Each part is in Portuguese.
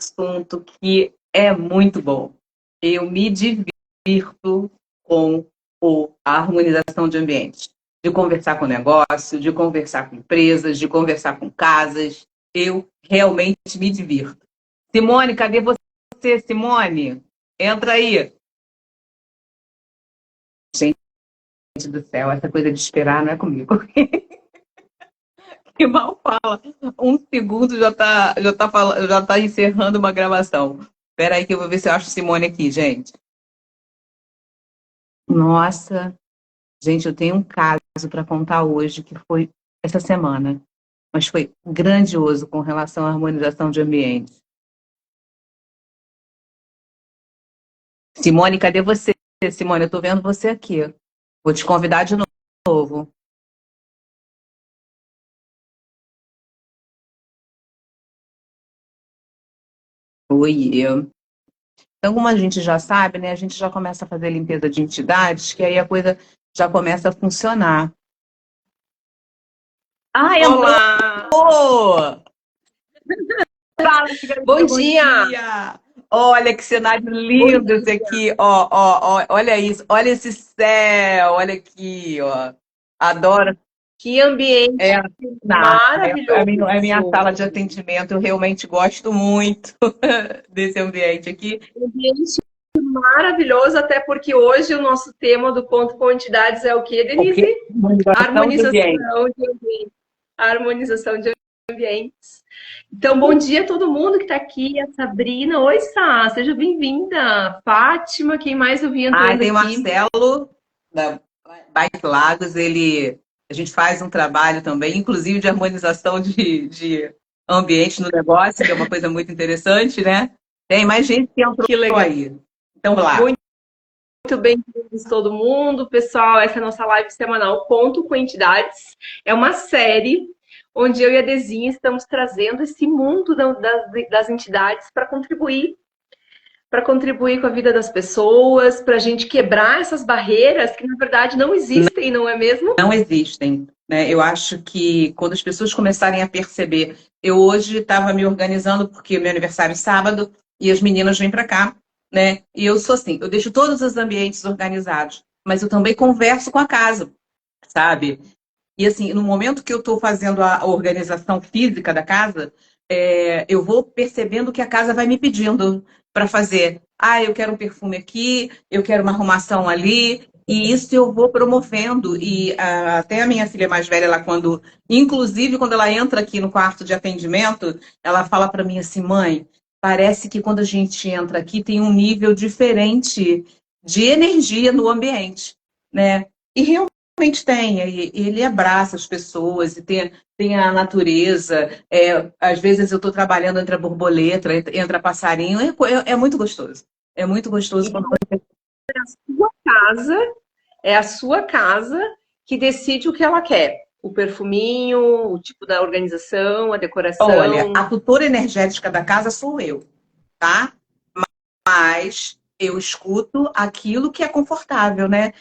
assunto que é muito bom. Eu me divirto com a harmonização de ambientes. De conversar com negócio, de conversar com empresas, de conversar com casas. Eu realmente me divirto. Simone, cadê você, Simone? Entra aí. Gente do céu, essa coisa de esperar não é comigo. Que mal fala. Um segundo já tá encerrando uma gravação. Espera aí que eu vou ver se eu acho Simone aqui, gente. Nossa, gente, eu tenho um caso para contar hoje que foi essa semana, mas foi grandioso com relação à harmonização de ambiente. Simone, cadê você? Simone, eu estou vendo você aqui. Vou te convidar de novo. Oi. Então, como a gente já sabe, né, a gente já começa a fazer limpeza de entidades, que aí a coisa já começa a funcionar. Ah, Olá! entrou! Fala, Bom bom dia! dia! Olha que cenário lindo esse aqui, ó, olha isso, olha esse céu, olha aqui, ó. Adoro. Que ambiente É, a minha maravilhoso! sala de atendimento, eu realmente gosto muito desse ambiente aqui. Um ambiente maravilhoso, até porque hoje o nosso tema do Ponto com Entidades é o quê, Denise? Porque harmonização de ambiente. De ambiente. Harmonização de ambientes. Então, bom dia a todo mundo que está aqui. A Sabrina. Oi, Sá, seja bem-vinda. Fátima, quem mais eu vi entrando Tem o aqui? Marcelo, da Bike Lagos, a gente faz um trabalho também, inclusive de harmonização de ambiente no negócio, que é uma coisa muito interessante, né? Tem mais gente que entrou Que legal. aí. Então, vamos lá. Muito bem-vindos todo mundo, pessoal. Essa é a nossa live semanal Ponto com Entidades. É uma série onde eu e a Dezinha estamos trazendo esse mundo das entidades para contribuir com a vida das pessoas, para a gente quebrar essas barreiras que, na verdade, não existem, não é mesmo? Não existem, né? Eu acho que quando as pessoas começarem a perceber, eu hoje estava me organizando porque meu aniversário é sábado e as meninas vêm para cá, né? E eu sou assim, eu deixo todos os ambientes organizados, mas eu também converso com a casa, sabe? E assim, no momento que eu estou fazendo a organização física da casa, eu vou percebendo que a casa vai me pedindo para fazer. Ah, eu quero um perfume aqui, eu quero uma arrumação ali, e isso eu vou promovendo. E até a minha filha mais velha, inclusive quando ela entra aqui no quarto de atendimento, ela fala para mim assim, mãe, parece que quando a gente entra aqui tem um nível diferente de energia no ambiente, né? E realmente tem, ele abraça as pessoas e tem a natureza. Às vezes eu estou trabalhando entre a borboleta, entra passarinho, é muito gostoso. É muito gostoso quando você. Casa, é a sua casa que decide o que ela quer. O perfuminho, o tipo da organização, a decoração. Olha, a tutora energética da casa sou eu, tá? Mas eu escuto aquilo que é confortável, né?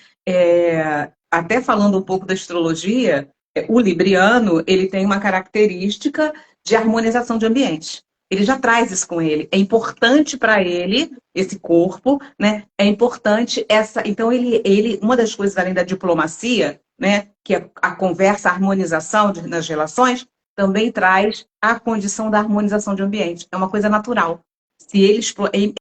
Até falando um pouco da astrologia, o libriano, ele tem uma característica de harmonização de ambiente. Ele já traz isso com ele. É importante para ele, esse corpo, né? É importante essa. Então, uma das coisas além da diplomacia, né? Que é a conversa, a harmonização nas relações, também traz a condição da harmonização de ambiente. É uma coisa natural. Se ele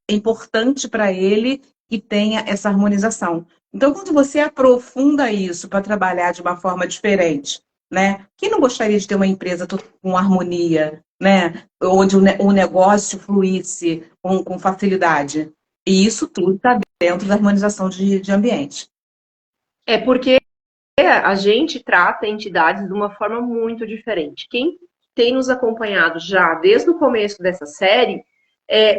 é importante para ele que tenha essa harmonização. Então, quando você aprofunda isso para trabalhar de uma forma diferente, né? Quem não gostaria de ter uma empresa com harmonia, né? Onde o negócio fluísse com facilidade? E isso tudo está dentro da harmonização de ambiente. É porque a gente trata entidades de uma forma muito diferente. Quem tem nos acompanhado já desde o começo dessa série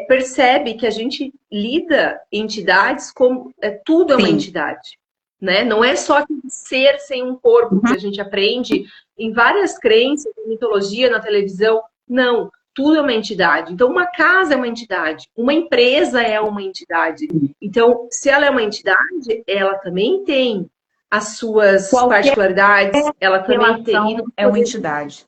percebe que a gente lida entidades como tudo é uma entidade, né? Não é só aquele ser sem um corpo que a gente aprende em várias crenças, na mitologia, na televisão. Não, tudo é uma entidade. Então, uma casa é uma entidade, uma empresa é uma entidade. Então, se ela é uma entidade, ela também tem as suas particularidades, ela também tem. É uma entidade.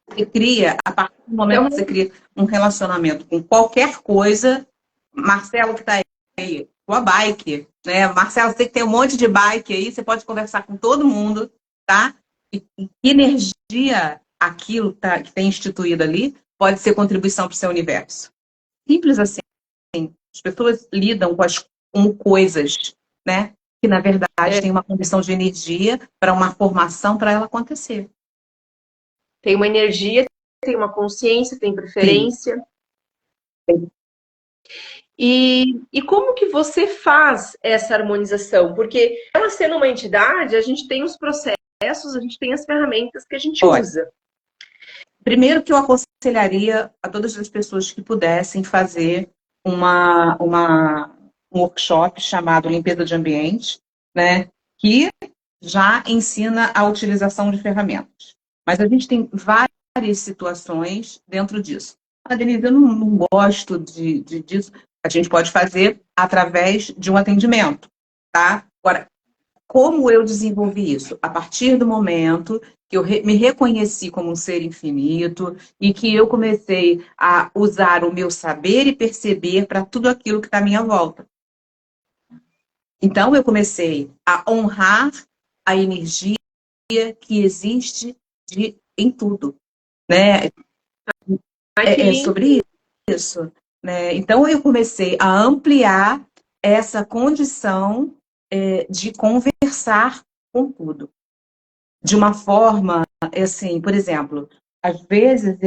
Você cria, a partir do momento que você cria um relacionamento com qualquer coisa, Marcelo que está aí, com a bike, né? Marcelo, você que tem um monte de bike aí, você pode conversar com todo mundo, tá? E que energia aquilo que tem instituído ali pode ser contribuição para o seu universo. Simples assim. As pessoas lidam com coisas, né? Que, na verdade, tem uma condição de energia para uma formação para ela acontecer. Tem uma energia, tem uma consciência, tem preferência. Sim. E como que você faz essa harmonização? Porque ela sendo uma entidade, a gente tem os processos, a gente tem as ferramentas que a gente usa. Primeiro que eu aconselharia a todas as pessoas que pudessem fazer um workshop chamado Limpeza de Ambiente, né? Que já ensina a utilização de ferramentas. Mas a gente tem várias situações dentro disso. Denise, eu não gosto disso. A gente pode fazer através de um atendimento, tá? Agora, como eu desenvolvi isso? A partir do momento que eu me reconheci como um ser infinito e que eu comecei a usar o meu saber e perceber para tudo aquilo que está à minha volta. Então, eu comecei a honrar a energia que existe em tudo, né? É sobre isso, né? Então, eu comecei a ampliar essa condição de conversar com tudo. De uma forma, assim, por exemplo, às vezes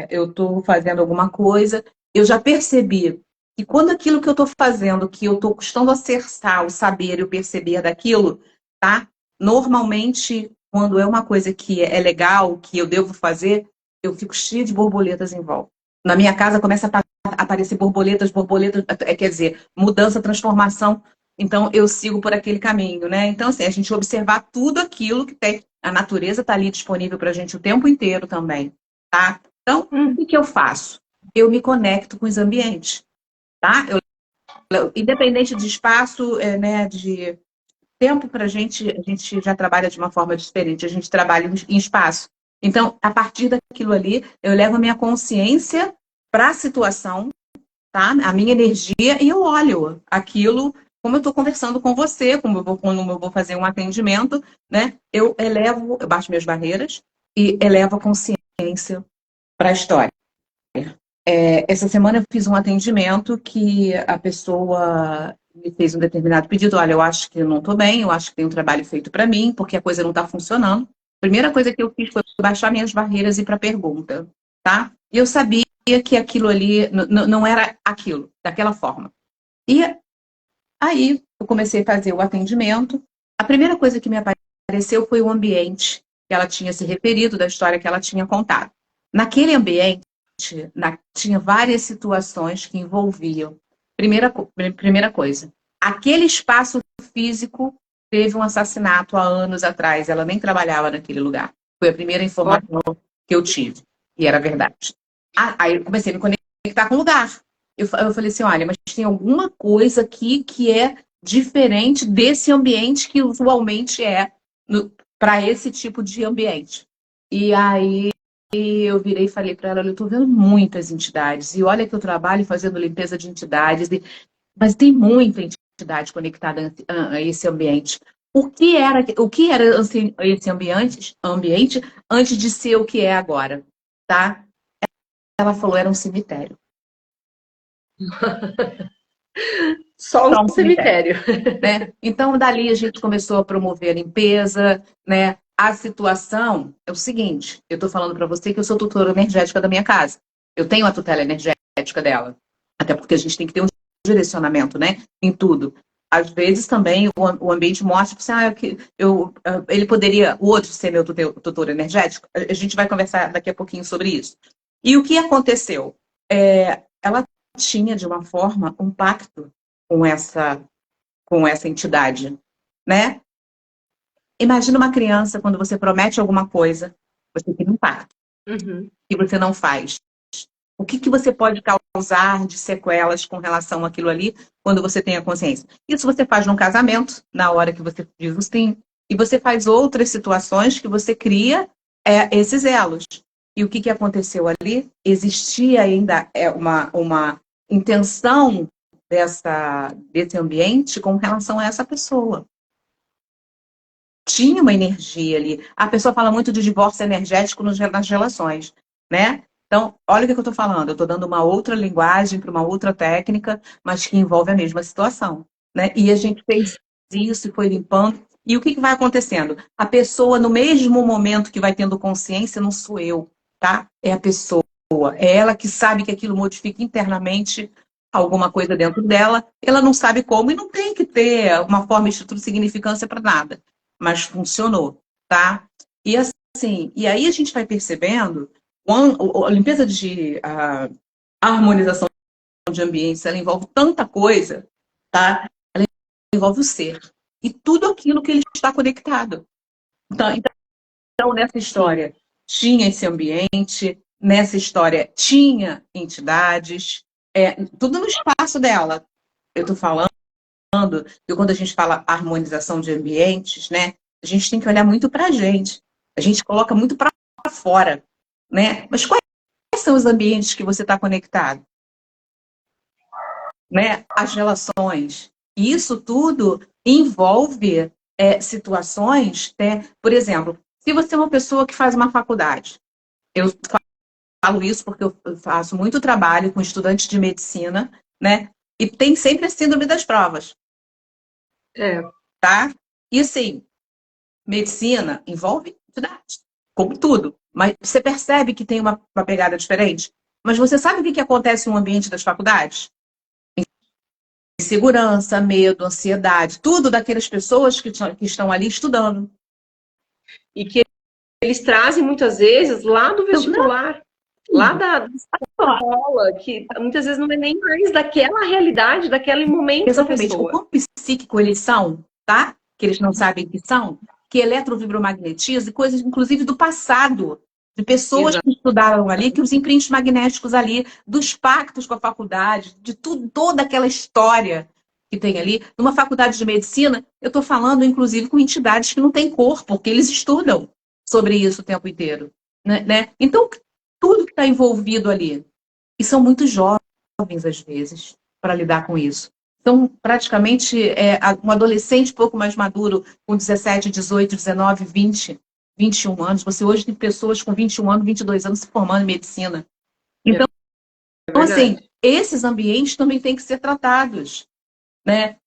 eu estou fazendo alguma coisa, eu já percebi que quando aquilo que eu estou fazendo, que eu estou custando acessar o saber e o perceber daquilo, tá? Normalmente, quando é uma coisa que é legal, que eu devo fazer, eu fico cheia de borboletas em volta. Na minha casa começa a aparecer borboletas, quer dizer, mudança, transformação. Então, eu sigo por aquele caminho, né? Então, assim, a gente observar tudo aquilo que tem. A natureza está ali disponível para a gente o tempo inteiro também, tá? Então, o que eu faço? Eu me conecto com os ambientes, tá? Independente de espaço, né, de tempo para a gente já trabalha de uma forma diferente, a gente trabalha em espaço. Então, a partir daquilo ali, eu levo a minha consciência para a situação, tá? A minha energia, e eu olho aquilo, como eu estou conversando com você, quando eu vou fazer um atendimento, né? Eu baixo minhas barreiras e elevo a consciência para a história. Essa semana eu fiz um atendimento que a pessoa me fez um determinado pedido. Olha, eu acho que eu não estou bem, eu acho que tem um trabalho feito para mim, porque a coisa não está funcionando. A primeira coisa que eu fiz foi baixar minhas barreiras e ir para a pergunta, tá? E eu sabia que aquilo ali não era aquilo, daquela forma. E aí eu comecei a fazer o atendimento. A primeira coisa que me apareceu foi o ambiente que ela tinha se referido, da história que ela tinha contado. Naquele ambiente, tinha várias situações que envolviam. Primeira coisa, aquele espaço físico teve um assassinato há anos atrás. Ela nem trabalhava naquele lugar. Foi a primeira informação que eu tive. E era verdade. Aí eu comecei a me conectar com o lugar. Eu falei assim, olha, mas tem alguma coisa aqui que é diferente desse ambiente que usualmente é para esse tipo de ambiente. E aí eu virei e falei para ela, eu estou vendo muitas entidades. E olha que eu trabalho fazendo limpeza de entidades, mas tem muita entidade conectada a esse ambiente. O que era esse ambiente antes de ser o que é agora? Tá? Ela falou, era um cemitério. Só um cemitério. Né? Então, dali a gente começou a promover a limpeza, né? A situação é o seguinte, eu estou falando para você que eu sou tutora energética da minha casa. Eu tenho a tutela energética dela. Até porque a gente tem que ter um direcionamento, né? Em tudo. Às vezes também o ambiente mostra que ele poderia, o outro ser meu tutor energético. A gente vai conversar daqui a pouquinho sobre isso. E o que aconteceu? Ela tinha, de uma forma, um pacto com essa entidade, né? Imagina uma criança, quando você promete alguma coisa, você tem um pacto. E você não faz. O que você pode causar de sequelas com relação àquilo ali, quando você tem a consciência? Isso você faz num casamento, na hora que você diz o sim. E você faz outras situações que você cria esses elos. E o que aconteceu ali? Existia ainda uma intenção desse ambiente com relação a essa pessoa. Tinha uma energia ali. A pessoa fala muito de divórcio energético nas relações, né? Então, olha o que eu estou falando. Eu estou dando uma outra linguagem para uma outra técnica, mas que envolve a mesma situação, né? E a gente fez isso e foi limpando. E o que vai acontecendo? A pessoa, no mesmo momento que vai tendo consciência, não sou eu, tá? É a pessoa. É ela que sabe que aquilo modifica internamente alguma coisa dentro dela. Ela não sabe como e não tem que ter uma forma, estrutura, significância para nada. Mas funcionou, tá? E assim, e aí a gente vai percebendo a limpeza a harmonização de ambientes, ela envolve tanta coisa, tá? Ela envolve o ser e tudo aquilo que ele está conectado. Então nessa história tinha esse ambiente, nessa história tinha entidades, tudo no espaço dela. Eu estou falando que quando a gente fala harmonização de ambientes, né, a gente tem que olhar muito para a gente. A gente coloca muito para fora, né? Mas quais são os ambientes que você está conectado? Né? As relações. E isso tudo envolve situações, né? Por exemplo, se você é uma pessoa que faz uma faculdade, eu falo isso porque eu faço muito trabalho com estudantes de medicina, né? E tem sempre a síndrome das provas. Tá? E assim, medicina envolve entidade, como tudo. Mas você percebe que tem uma pegada diferente? Mas você sabe o que acontece no ambiente das faculdades? Insegurança, medo, ansiedade, tudo daquelas pessoas que estão ali estudando. E que eles trazem muitas vezes lá do vestibular, lá da escola, que muitas vezes não é nem mais daquela realidade, daquele momento. Exatamente. Da pessoa. O quão psíquico eles são, tá? Que eles não sabem que são, que eletrovibromagnetismo e coisas, inclusive, do passado, de pessoas que estudaram ali, que os imprints magnéticos ali, dos pactos com a faculdade, de tudo, toda aquela história que tem ali. Numa faculdade de medicina, eu estou falando, inclusive, com entidades que não têm corpo, porque eles estudam sobre isso o tempo inteiro. Né? Então, tudo que está envolvido ali. E são muito jovens, às vezes, para lidar com isso. Então, praticamente, um adolescente pouco mais maduro, com 17, 18, 19, 20, 21 anos. Você hoje tem pessoas com 21 anos, 22 anos se formando em medicina. Então, assim, esses ambientes também têm que ser tratados, né?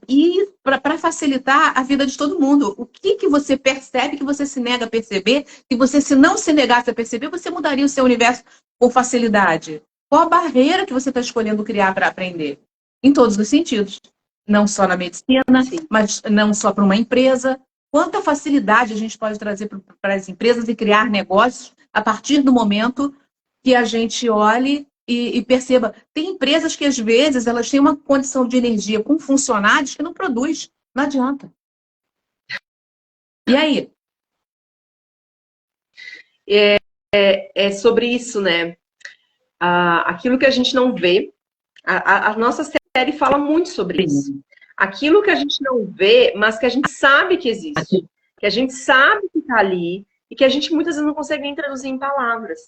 E para facilitar a vida de todo mundo. O que você percebe que você se nega a perceber? Que você, se não se negasse a perceber, você mudaria o seu universo com facilidade. Qual a barreira que você está escolhendo criar para aprender? Em todos os sentidos. Não só na medicina, mas não só para uma empresa. Quanta facilidade a gente pode trazer para as empresas e criar negócios a partir do momento que a gente olhe e perceba, tem empresas que às vezes elas têm uma condição de energia com funcionários que não produz, não adianta. E aí? É sobre isso, né? Aquilo que a gente não vê, a nossa série fala muito sobre isso. Aquilo que a gente não vê, mas que a gente sabe que existe, que a gente sabe que está ali e que a gente muitas vezes não consegue nem traduzir em palavras.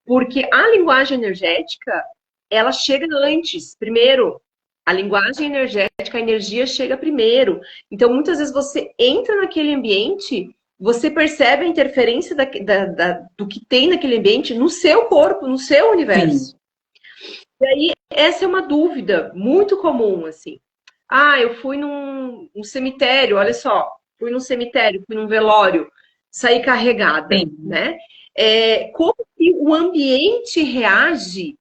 Porque a linguagem energética, ela chega antes. Primeiro, a linguagem energética, a energia chega primeiro. Então, muitas vezes você entra naquele ambiente, você percebe a interferência do que tem naquele ambiente no seu corpo, no seu universo. Sim. E aí, essa é uma dúvida muito comum, assim. Eu fui num cemitério, olha só. Fui num cemitério, fui num velório, saí carregada, né? Como que o ambiente reage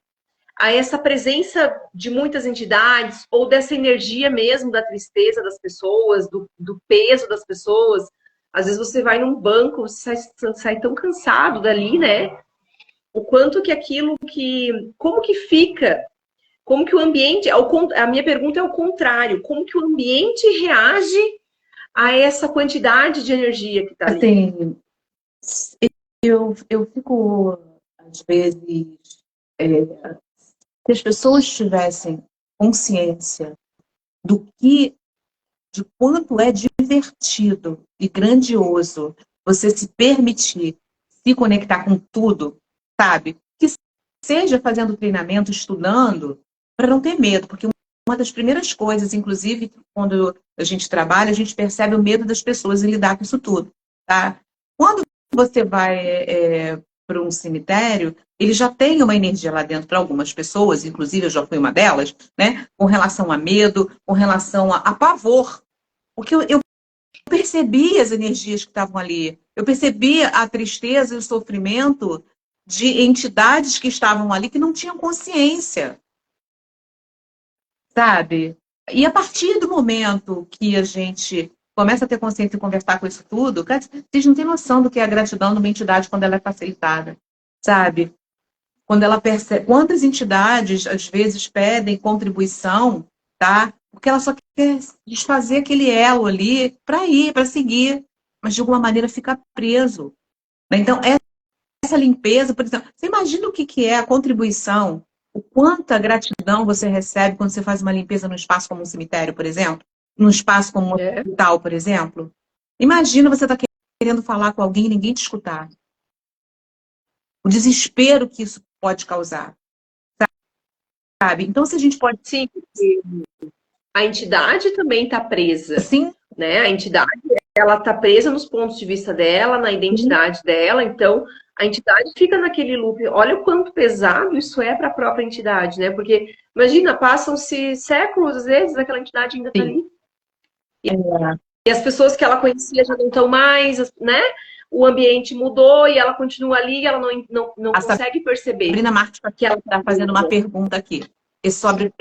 a essa presença de muitas entidades ou dessa energia mesmo da tristeza das pessoas, do peso das pessoas. Às vezes você vai num banco, você sai tão cansado dali, né? O quanto que aquilo como que fica? Como que o ambiente... A minha pergunta é o contrário. Como que o ambiente reage a essa quantidade de energia que está ali? Assim, eu fico, às vezes... se as pessoas tivessem consciência de quanto é divertido e grandioso você se permitir se conectar com tudo, sabe? Que seja fazendo treinamento, estudando, para não ter medo, porque uma das primeiras coisas, inclusive, quando a gente trabalha, a gente percebe o medo das pessoas em lidar com isso tudo, tá? Quando você vai para um cemitério, ele já tem uma energia lá dentro para algumas pessoas, inclusive eu já fui uma delas, né? Com relação a medo, com relação a pavor. Porque eu percebi as energias que estavam ali. Eu percebi a tristeza e o sofrimento de entidades que estavam ali que não tinham consciência, sabe? E a partir do momento que a gente começa a ter consciência e conversar com isso tudo, cara, vocês não têm noção do que é a gratidão numa entidade quando ela é facilitada, sabe? Quando ela percebe, quantas entidades às vezes pedem contribuição, tá? Porque ela só quer desfazer aquele elo ali para ir, para seguir, mas de alguma maneira fica preso, né? Então, essa limpeza, por exemplo, você imagina o que é a contribuição, o quanta gratidão você recebe quando você faz uma limpeza num espaço como um cemitério, por exemplo, num espaço como um hospital, por exemplo. Imagina você estar querendo falar com alguém e ninguém te escutar. O desespero que isso pode causar, sabe? Então, se a gente pode... Sim, a entidade também está presa, Sim. Né? A entidade, ela está presa nos pontos de vista dela, na identidade dela, então a entidade fica naquele loop. Olha o quanto pesado isso é para a própria entidade, né? Porque, imagina, passam-se séculos, às vezes, aquela entidade ainda está ali. E as pessoas que ela conhecia já não estão mais, né? O ambiente mudou e ela continua ali e ela não consegue perceber. Sabrina Marques está fazendo uma pergunta aqui. É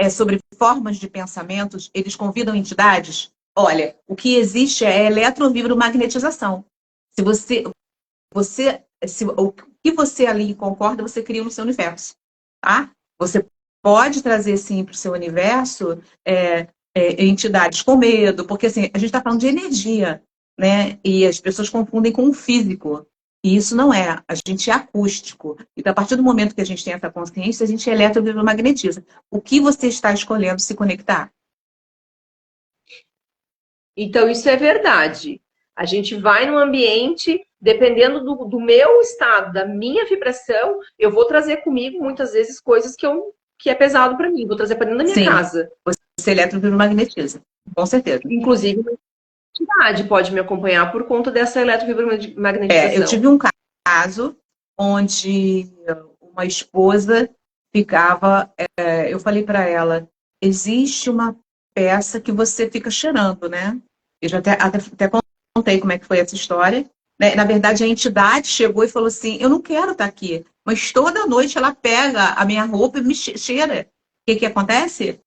sobre formas de pensamentos. Eles convidam entidades? Olha, o que existe é eletrovibromagnetização. Se o que você ali concorda, você cria no seu universo. Tá? Você pode trazer, sim, para o seu universo entidades com medo, porque assim, a gente está falando de energia, né? E as pessoas confundem com o físico. E isso não é. A gente é acústico. Então, a partir do momento que a gente tem essa consciência, a gente eletromagnetiza. O que você está escolhendo se conectar? Então, isso é verdade. A gente vai num ambiente, dependendo do meu estado, da minha vibração, eu vou trazer comigo, muitas vezes, coisas que é pesado para mim. Vou trazer para dentro da minha casa. Você eletromagnetiza, com certeza. Inclusive, a entidade pode me acompanhar por conta dessa eletromagnetização. Eu tive um caso onde uma esposa ficava... eu falei para ela, existe uma peça que você fica cheirando, né? Eu já até contei como é que foi essa história. Né? Na verdade, a entidade chegou e falou assim, eu não quero estar aqui, mas toda noite ela pega a minha roupa e me cheira. O que acontece?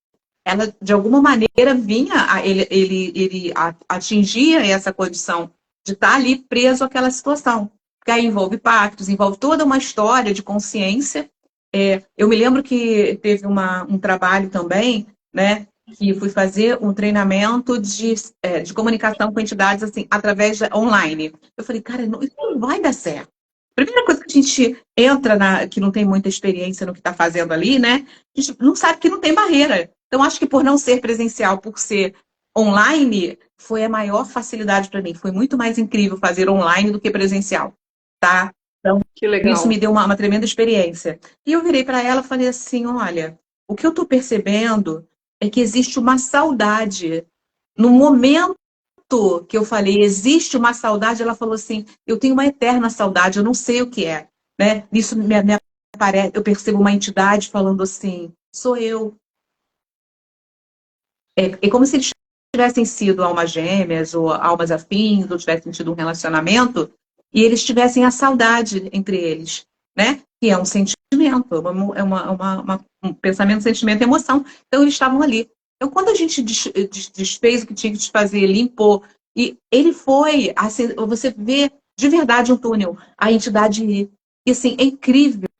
Ela, de alguma maneira, vinha, ele atingia essa condição de estar ali preso àquela situação. Porque aí envolve pactos, envolve toda uma história de consciência. Eu me lembro que teve um trabalho também, né, que fui fazer um treinamento de comunicação com entidades assim, através online. Eu falei, cara, isso não vai dar certo. Primeira coisa que a gente entra, que não tem muita experiência no que está fazendo ali, né? A gente não sabe que não tem barreira. Então, acho que por não ser presencial, por ser online, foi a maior facilidade para mim. Foi muito mais incrível fazer online do que presencial, tá? Então, que legal. Isso me deu uma tremenda experiência. E eu virei para ela e falei assim, olha, o que eu estou percebendo é que existe uma saudade. No momento que eu falei, existe uma saudade, ela falou assim, eu tenho uma eterna saudade, eu não sei o que é. Né? Isso me aparece, eu percebo uma entidade falando assim, sou eu. É como se eles tivessem sido almas gêmeas ou almas afins, ou tivessem tido um relacionamento, e eles tivessem a saudade entre eles, né? Que é um sentimento, um pensamento, sentimento e emoção. Então, eles estavam ali. Então, quando a gente desfez o que tinha que desfazer, limpou, e ele foi, assim, você vê de verdade um túnel, a entidade, e assim, é incrível,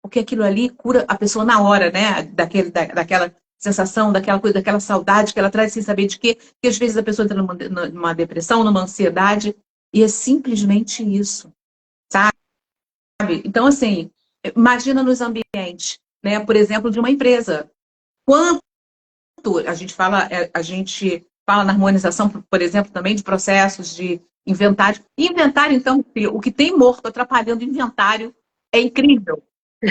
porque aquilo ali cura a pessoa na hora, né? Daquela sensação, daquela coisa, daquela saudade que ela traz sem saber de quê, que às vezes a pessoa entra numa depressão, numa ansiedade, e é simplesmente isso, sabe? Então, assim, imagina nos ambientes, né? Por exemplo, de uma empresa. Quanto a gente fala na harmonização, por exemplo, também de processos de Inventário. Inventário, então, filho, o que tem morto atrapalhando o inventário é incrível.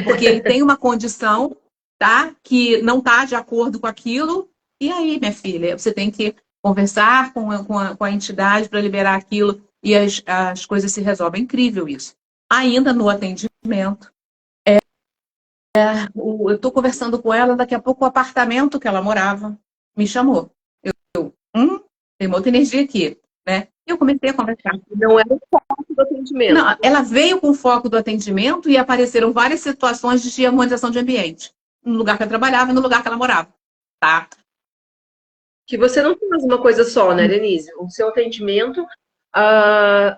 Porque ele tem uma condição, tá? Que não está de acordo com aquilo. E aí, minha filha, você tem que conversar com a entidade para liberar aquilo e as coisas se resolvem. É incrível isso. Ainda no atendimento, eu estou conversando com ela, daqui a pouco o apartamento que ela morava me chamou. Tem uma outra energia aqui, né? Eu comecei a conversar. Não é o foco do atendimento. Não, ela veio com o foco do atendimento e apareceram várias situações de harmonização de ambiente. No lugar que eu trabalhava e no lugar que ela morava, tá? Que você não faz uma coisa só, né, Denise? O seu atendimento,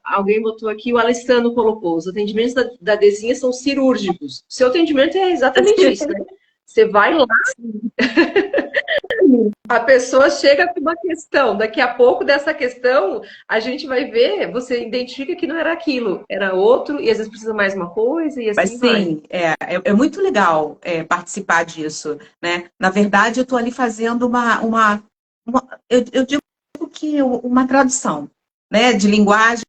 alguém botou aqui, o Alessandro colocou, os atendimentos da Dezinha são cirúrgicos. O seu atendimento é exatamente isso, né? Você vai lá, a pessoa chega com uma questão, daqui a pouco dessa questão, a gente vai ver, você identifica que não era aquilo, era outro, e às vezes precisa mais uma coisa, e assim Mas vai. sim, é muito legal participar disso, né? Na verdade, eu estou ali fazendo eu digo que uma tradução, né? De linguagens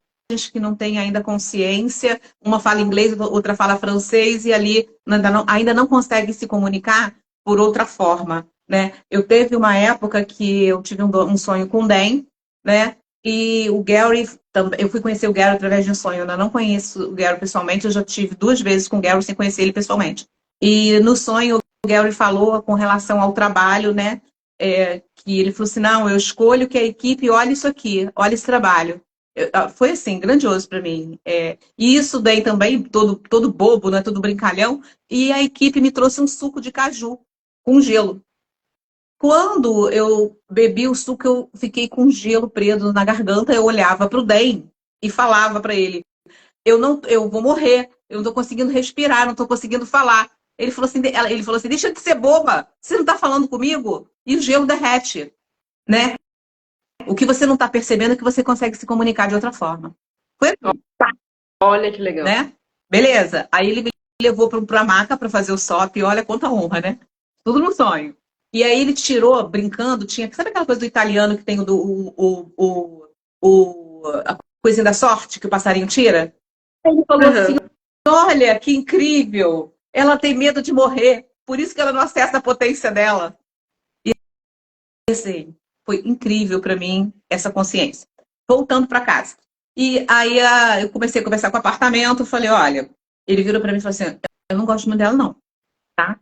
que não têm ainda consciência, uma fala inglês, outra fala francês, e ali ainda não consegue se comunicar por outra forma, né? Eu teve uma época que eu tive um sonho com o Dan, né? E o Gary, eu fui conhecer o Gary através de um sonho. Eu ainda não conheço o Gary pessoalmente, eu já tive 2 vezes com o Gary sem conhecer ele pessoalmente. E no sonho, o Gary falou com relação ao trabalho, né? Que ele falou assim, não, eu escolho que a equipe olhe isso aqui, olhe esse trabalho. Foi assim, grandioso para mim. E isso daí também, todo bobo, né? Todo brincalhão. E a equipe me trouxe um suco de caju com gelo. Quando eu bebi o suco, eu fiquei com gelo preso na garganta. Eu olhava para o Dan e falava para ele: eu vou morrer, eu não estou conseguindo respirar, não estou conseguindo falar. Ele falou assim: deixa de ser boba, você não está falando comigo? E o gelo derrete, né? O que você não está percebendo é que você consegue se comunicar de outra forma. Foi assim, Olha que legal. né? Beleza. Aí ele me levou para a maca para fazer o SOP, e olha quanta honra, né? Tudo no sonho. E aí ele tirou, brincando, sabe aquela coisa do italiano que tem a coisinha da sorte que o passarinho tira? Ele falou assim, olha, que incrível, ela tem medo de morrer, por isso que ela não acessa a potência dela. E assim, foi incrível para mim essa consciência. Voltando para casa. E aí eu comecei a conversar com o apartamento, falei, olha, ele virou para mim e falou assim, eu não gosto muito dela não, tá?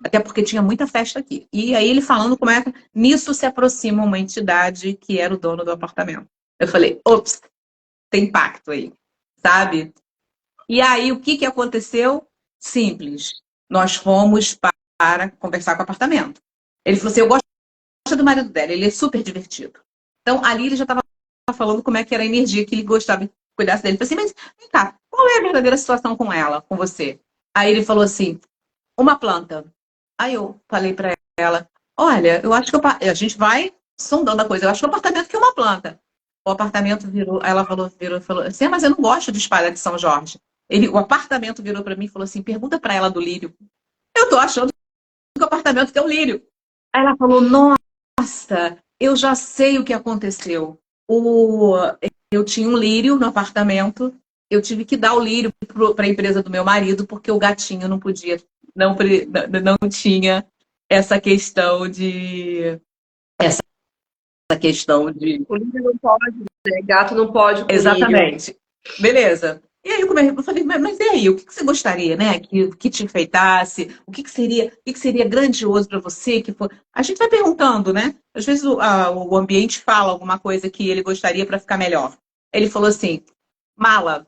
Até porque tinha muita festa aqui. E aí ele falando como é que nisso se aproxima uma entidade que era o dono do apartamento. Eu falei, ops, tem pacto aí, sabe? E aí o que aconteceu? Simples. Nós fomos para conversar com o apartamento. Ele falou assim, eu gosto do marido dela, ele é super divertido. Então ali ele já estava falando como é que era a energia que ele gostava que cuidasse dele. Eu falei assim, mas vem cá, qual é a verdadeira situação com ela, com você? Aí ele falou assim, uma planta. Aí eu falei pra ela, olha, eu acho que a gente vai sondando a coisa, eu acho que o apartamento que é uma planta. O apartamento virou, ela falou assim, mas eu não gosto de espada de São Jorge. O apartamento virou pra mim e falou assim, pergunta pra ela do lírio. Eu tô achando que o apartamento tem um lírio. Aí ela falou, nossa, eu já sei o que aconteceu. Eu tinha um lírio no apartamento, eu tive que dar o lírio para a empresa do meu marido, porque o gatinho não podia, não tinha essa questão de. Essa questão de. O lírio não pode, né? Gato não pode com Exatamente. lírio. Beleza. E aí eu falei, mas e aí, o que você gostaria, né? Que te enfeitasse? O que seria grandioso para você? A gente vai perguntando, né? Às vezes o ambiente fala alguma coisa que ele gostaria para ficar melhor. Ele falou assim, mala.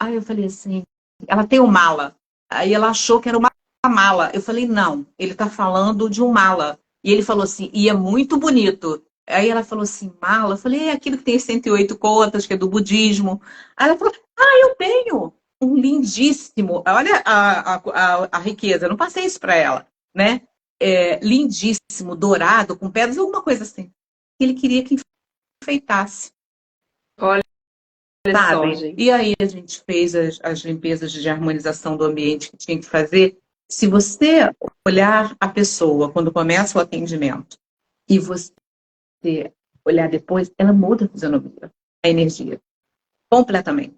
Aí eu falei assim, ela tem um mala. Aí ela achou que era uma mala. Eu falei, não, ele está falando de um mala. E ele falou assim, e é muito bonito. Aí ela falou assim, mala. Eu falei, é aquilo que tem as 108 contas, que é do budismo. Aí ela falou, eu tenho um lindíssimo. Olha a riqueza, eu não passei isso para ela, né? Lindíssimo, dourado, com pedras, alguma coisa assim. Ele queria que enfeitasse. Olha Sabe? só, gente. E aí a gente fez as limpezas de harmonização do ambiente que tinha que fazer. Se você olhar a pessoa quando começa o atendimento e você olhar depois, ela muda a fisionomia. energia. Completamente.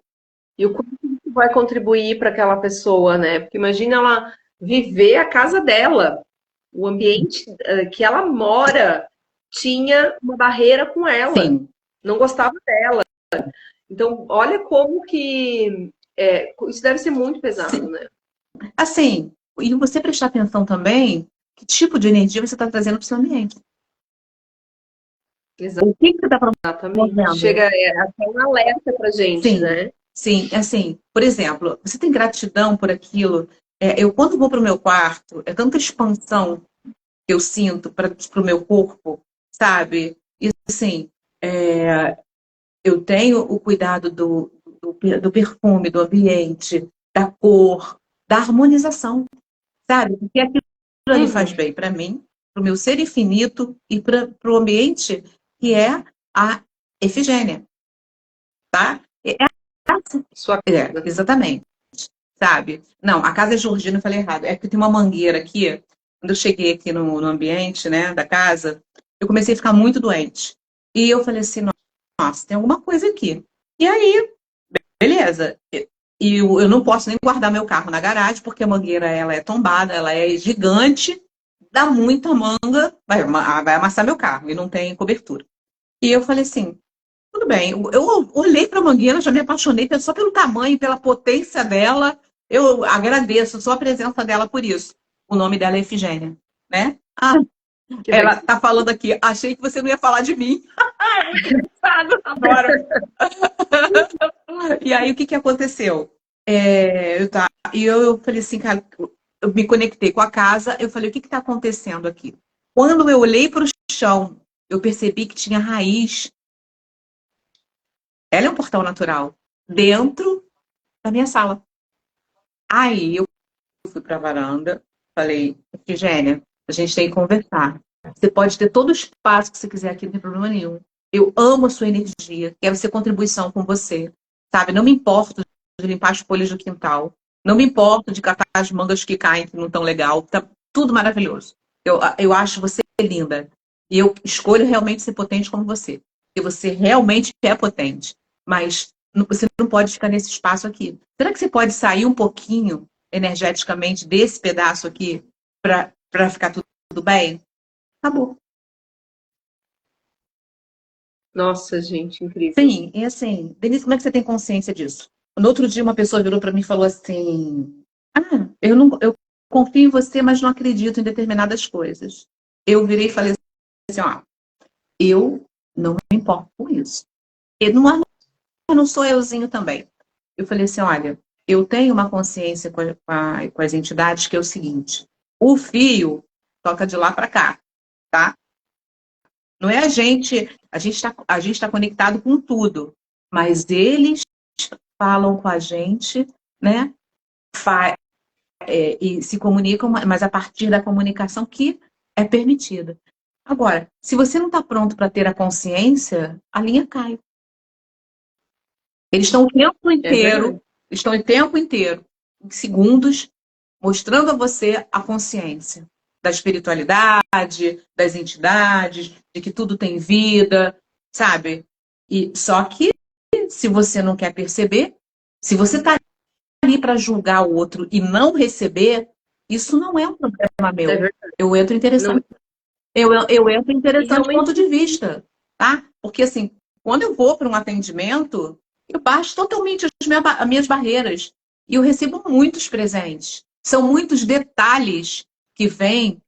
E o quanto isso vai contribuir para aquela pessoa, né? Porque imagina ela viver a casa dela, o ambiente que ela mora tinha uma barreira com ela, Sim. não gostava dela. Então, olha como que isso deve ser muito pesado, né? Assim, e você prestar atenção também que tipo de energia você está trazendo para o seu ambiente. O que você está Exatamente. promovendo? Chega até um alerta pra gente, Sim, né? sim, assim, por exemplo, você tem gratidão por aquilo. Eu, quando vou para o meu quarto, é tanta expansão que eu sinto para o meu corpo, sabe? E assim, eu tenho o cuidado do perfume, do ambiente, da cor, da harmonização, sabe? Porque aquilo ali faz Uhum. bem para mim, para o meu ser infinito e para o ambiente que é a Efigênia, tá? Sua casa. Exatamente, sabe? Não, a casa é Georgina, eu falei errado. É porque tem uma mangueira aqui. Quando eu cheguei aqui no ambiente, né, da casa, eu comecei a ficar muito doente. E eu falei assim, nossa, tem alguma coisa aqui. E aí, beleza. E eu não posso nem guardar meu carro na garagem, porque a mangueira ela é tombada, ela é gigante, dá muita manga, vai amassar meu carro e não tem cobertura. E eu falei assim, tudo bem. Eu olhei para a mangueira, já me apaixonei só pelo tamanho, pela potência dela. Eu agradeço só a presença dela por isso. O nome dela é Efigênia, né? Ah, Que ela legal. tá falando aqui. Achei que você não ia falar de mim. É muito engraçado, adoro. E aí, o que que aconteceu? Eu falei assim, cara, eu me conectei com a casa, eu falei, o que que tá acontecendo aqui? Quando eu olhei para o chão, eu percebi que tinha raiz. Ela é um portal natural dentro da minha sala. Aí eu fui para a varanda, falei, Efigênia, a gente tem que conversar. Você pode ter todo o espaço que você quiser aqui, não tem problema nenhum. Eu amo a sua energia, quero ser contribuição com você. Sabe, não me importo de limpar as folhas do quintal. Não me importo de catar as mangas que caem, que não estão legal. Tá tudo maravilhoso. Eu acho você linda. E eu escolho realmente ser potente como você. Porque você realmente é potente. Mas você não pode ficar nesse espaço aqui. Será que você pode sair um pouquinho energeticamente desse pedaço aqui para ficar tudo bem? Acabou. Nossa, gente, incrível. Sim, e assim, Denise, como é que você tem consciência disso? No outro dia, uma pessoa virou para mim e falou assim: Ah, eu confio em você, mas não acredito em determinadas coisas. Eu virei e falei assim: Ó, eu não me importo com isso. E não sou euzinho também. Eu falei assim: Olha, eu tenho uma consciência com as entidades que é o seguinte: o fio toca de lá para cá, tá? Não é a gente está conectado com tudo, mas eles falam com a gente, né? E se comunicam, mas a partir da comunicação que é permitida. Agora, se você não está pronto para ter a consciência, a linha cai. Eles É verdade. estão o tempo inteiro, em segundos, mostrando a você a consciência da espiritualidade, das entidades, de que tudo tem vida, sabe? E só que se você não quer perceber, se você está ali para julgar o outro e não receber, isso não é um problema É meu. verdade. Eu entro Não, interessante, eu entro e interessante ponto realmente, de vista, tá? Porque assim, quando eu vou para um atendimento, eu baixo totalmente as minhas barreiras e eu recebo muitos presentes. São muitos detalhes que vêm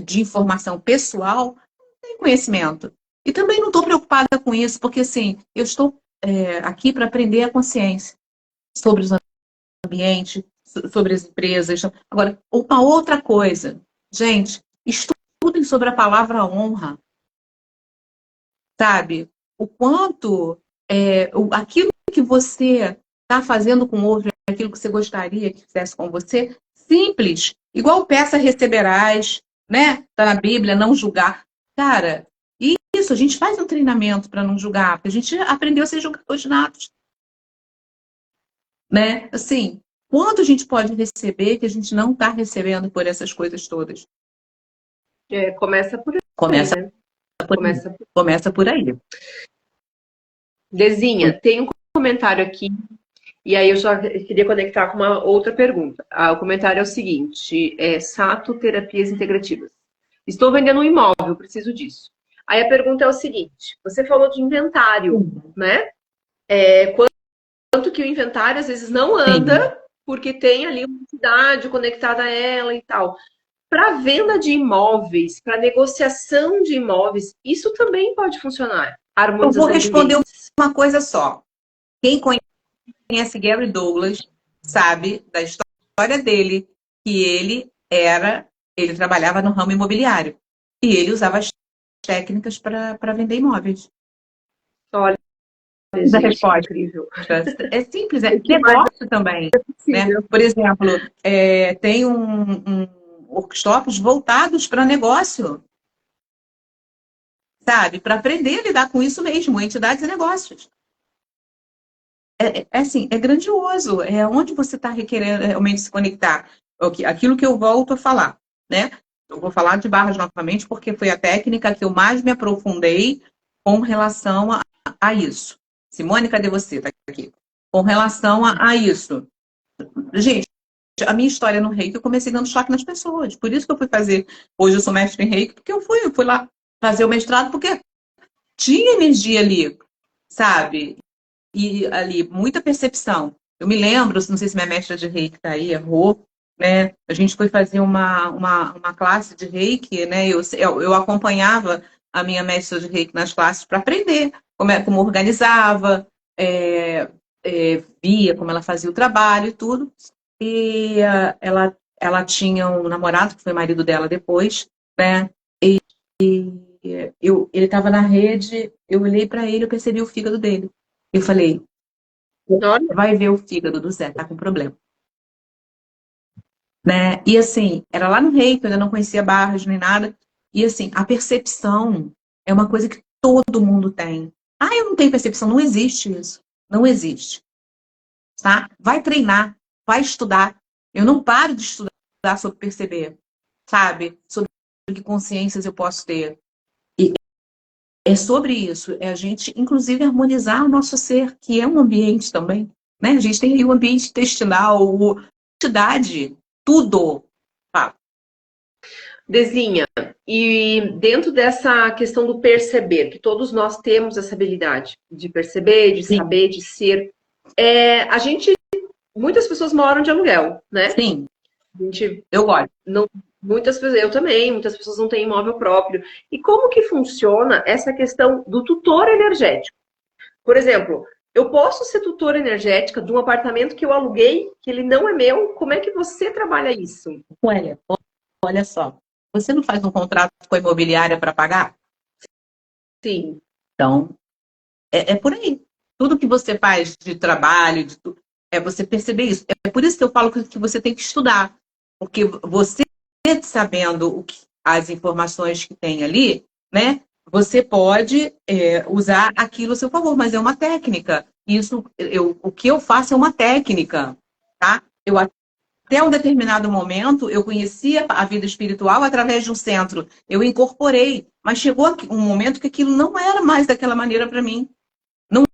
de informação pessoal, sem conhecimento. E também não estou preocupada com isso, porque assim, eu estou aqui para aprender a consciência sobre os ambientes, sobre as empresas. Agora, uma outra coisa, gente, estudem sobre a palavra honra, sabe? O quanto aquilo que você está fazendo com o outro, aquilo que você gostaria que fizesse com você, simples, igual peça receberás, né? Está na Bíblia, não julgar. Cara, isso, a gente faz um treinamento para não julgar, porque a gente aprendeu a ser julgadores natos, né? Assim, quanto a gente pode receber que a gente não está recebendo por essas coisas todas? começa por aí, Começa né? por aí. Começa por... Começa por aí. Dezinha, tem um comentário aqui, e aí eu só queria conectar com uma outra pergunta. O comentário é o seguinte, Sato Terapias Integrativas. Estou vendendo um imóvel, preciso disso. Aí a pergunta é o seguinte, você falou de inventário, né? Quanto que o inventário às vezes não anda, porque tem ali uma entidade conectada a ela e tal. Para venda de imóveis, para negociação de imóveis, isso também pode funcionar. Eu vou Harmonização de responder ambientes. uma coisa só. Quem conhece Gary Douglas sabe da história dele, que ele trabalhava no ramo imobiliário e ele usava as técnicas para vender imóveis. Olha, Da gente, resposta. incrível. É simples, é negócio também. Né? Por exemplo, tem workshops voltados para negócio, sabe? Para aprender a lidar com isso mesmo, entidades e negócios. Assim, é grandioso, é onde você está requerendo realmente se conectar. Aquilo que eu volto a falar, né? Eu vou falar de barras novamente, porque foi a técnica que eu mais me aprofundei com relação a isso. Simone, cadê você? Está aqui. Com relação a isso. Gente, a minha história no reiki, eu comecei dando choque nas pessoas. Por isso que eu fui fazer. Hoje eu sou mestre em reiki, porque eu fui lá fazer o mestrado, porque tinha energia ali, sabe? E ali, muita percepção. Eu me lembro, não sei se minha mestra de reiki está aí, errou, né? A gente foi fazer uma classe de reiki, né? Eu acompanhava a minha mestra de reiki nas classes para aprender como organizava, via como ela fazia o trabalho e tudo. E ela tinha um namorado, que foi marido dela depois, né? E ele estava na rede, eu olhei para ele, eu percebi o fígado dele. Eu falei, Olha, vai ver o fígado do Zé, tá com problema. Né? E assim, era lá no Reiki, eu ainda não conhecia barras nem nada. E assim, a percepção é uma coisa que todo mundo tem. Ah, eu não tenho percepção. Não existe isso. Não existe. Tá? Vai treinar, vai estudar. Eu não paro de estudar sobre perceber, sabe? Sobre que consciências eu posso ter. E é sobre isso. É a gente, inclusive, harmonizar o nosso ser, que é um ambiente também. Né? A gente tem aí o ambiente intestinal, entidade, tudo. Tá? Dezinha, e dentro dessa questão do perceber, que todos nós temos essa habilidade de perceber, de Sim. saber, de ser, muitas pessoas moram de aluguel, né? Sim, A gente eu gosto. não, muitas pessoas, eu também, muitas pessoas não têm imóvel próprio. E como que funciona essa questão do tutor energético? Por exemplo, eu posso ser tutora energética de um apartamento que eu aluguei, que ele não é meu? Como é que você trabalha isso? Olha só. Você não faz um contrato com a imobiliária para pagar? Sim. Então, é por aí. Tudo que você faz de trabalho, é você perceber isso. É por isso que eu falo que você tem que estudar. Porque você sabendo as informações que tem ali, né? Você pode usar aquilo a seu favor, mas é uma técnica. Isso, o que eu faço é uma técnica, tá? Até um determinado momento, eu conhecia a vida espiritual através de um centro. Eu incorporei, mas chegou um momento que aquilo não era mais daquela maneira para mim. Não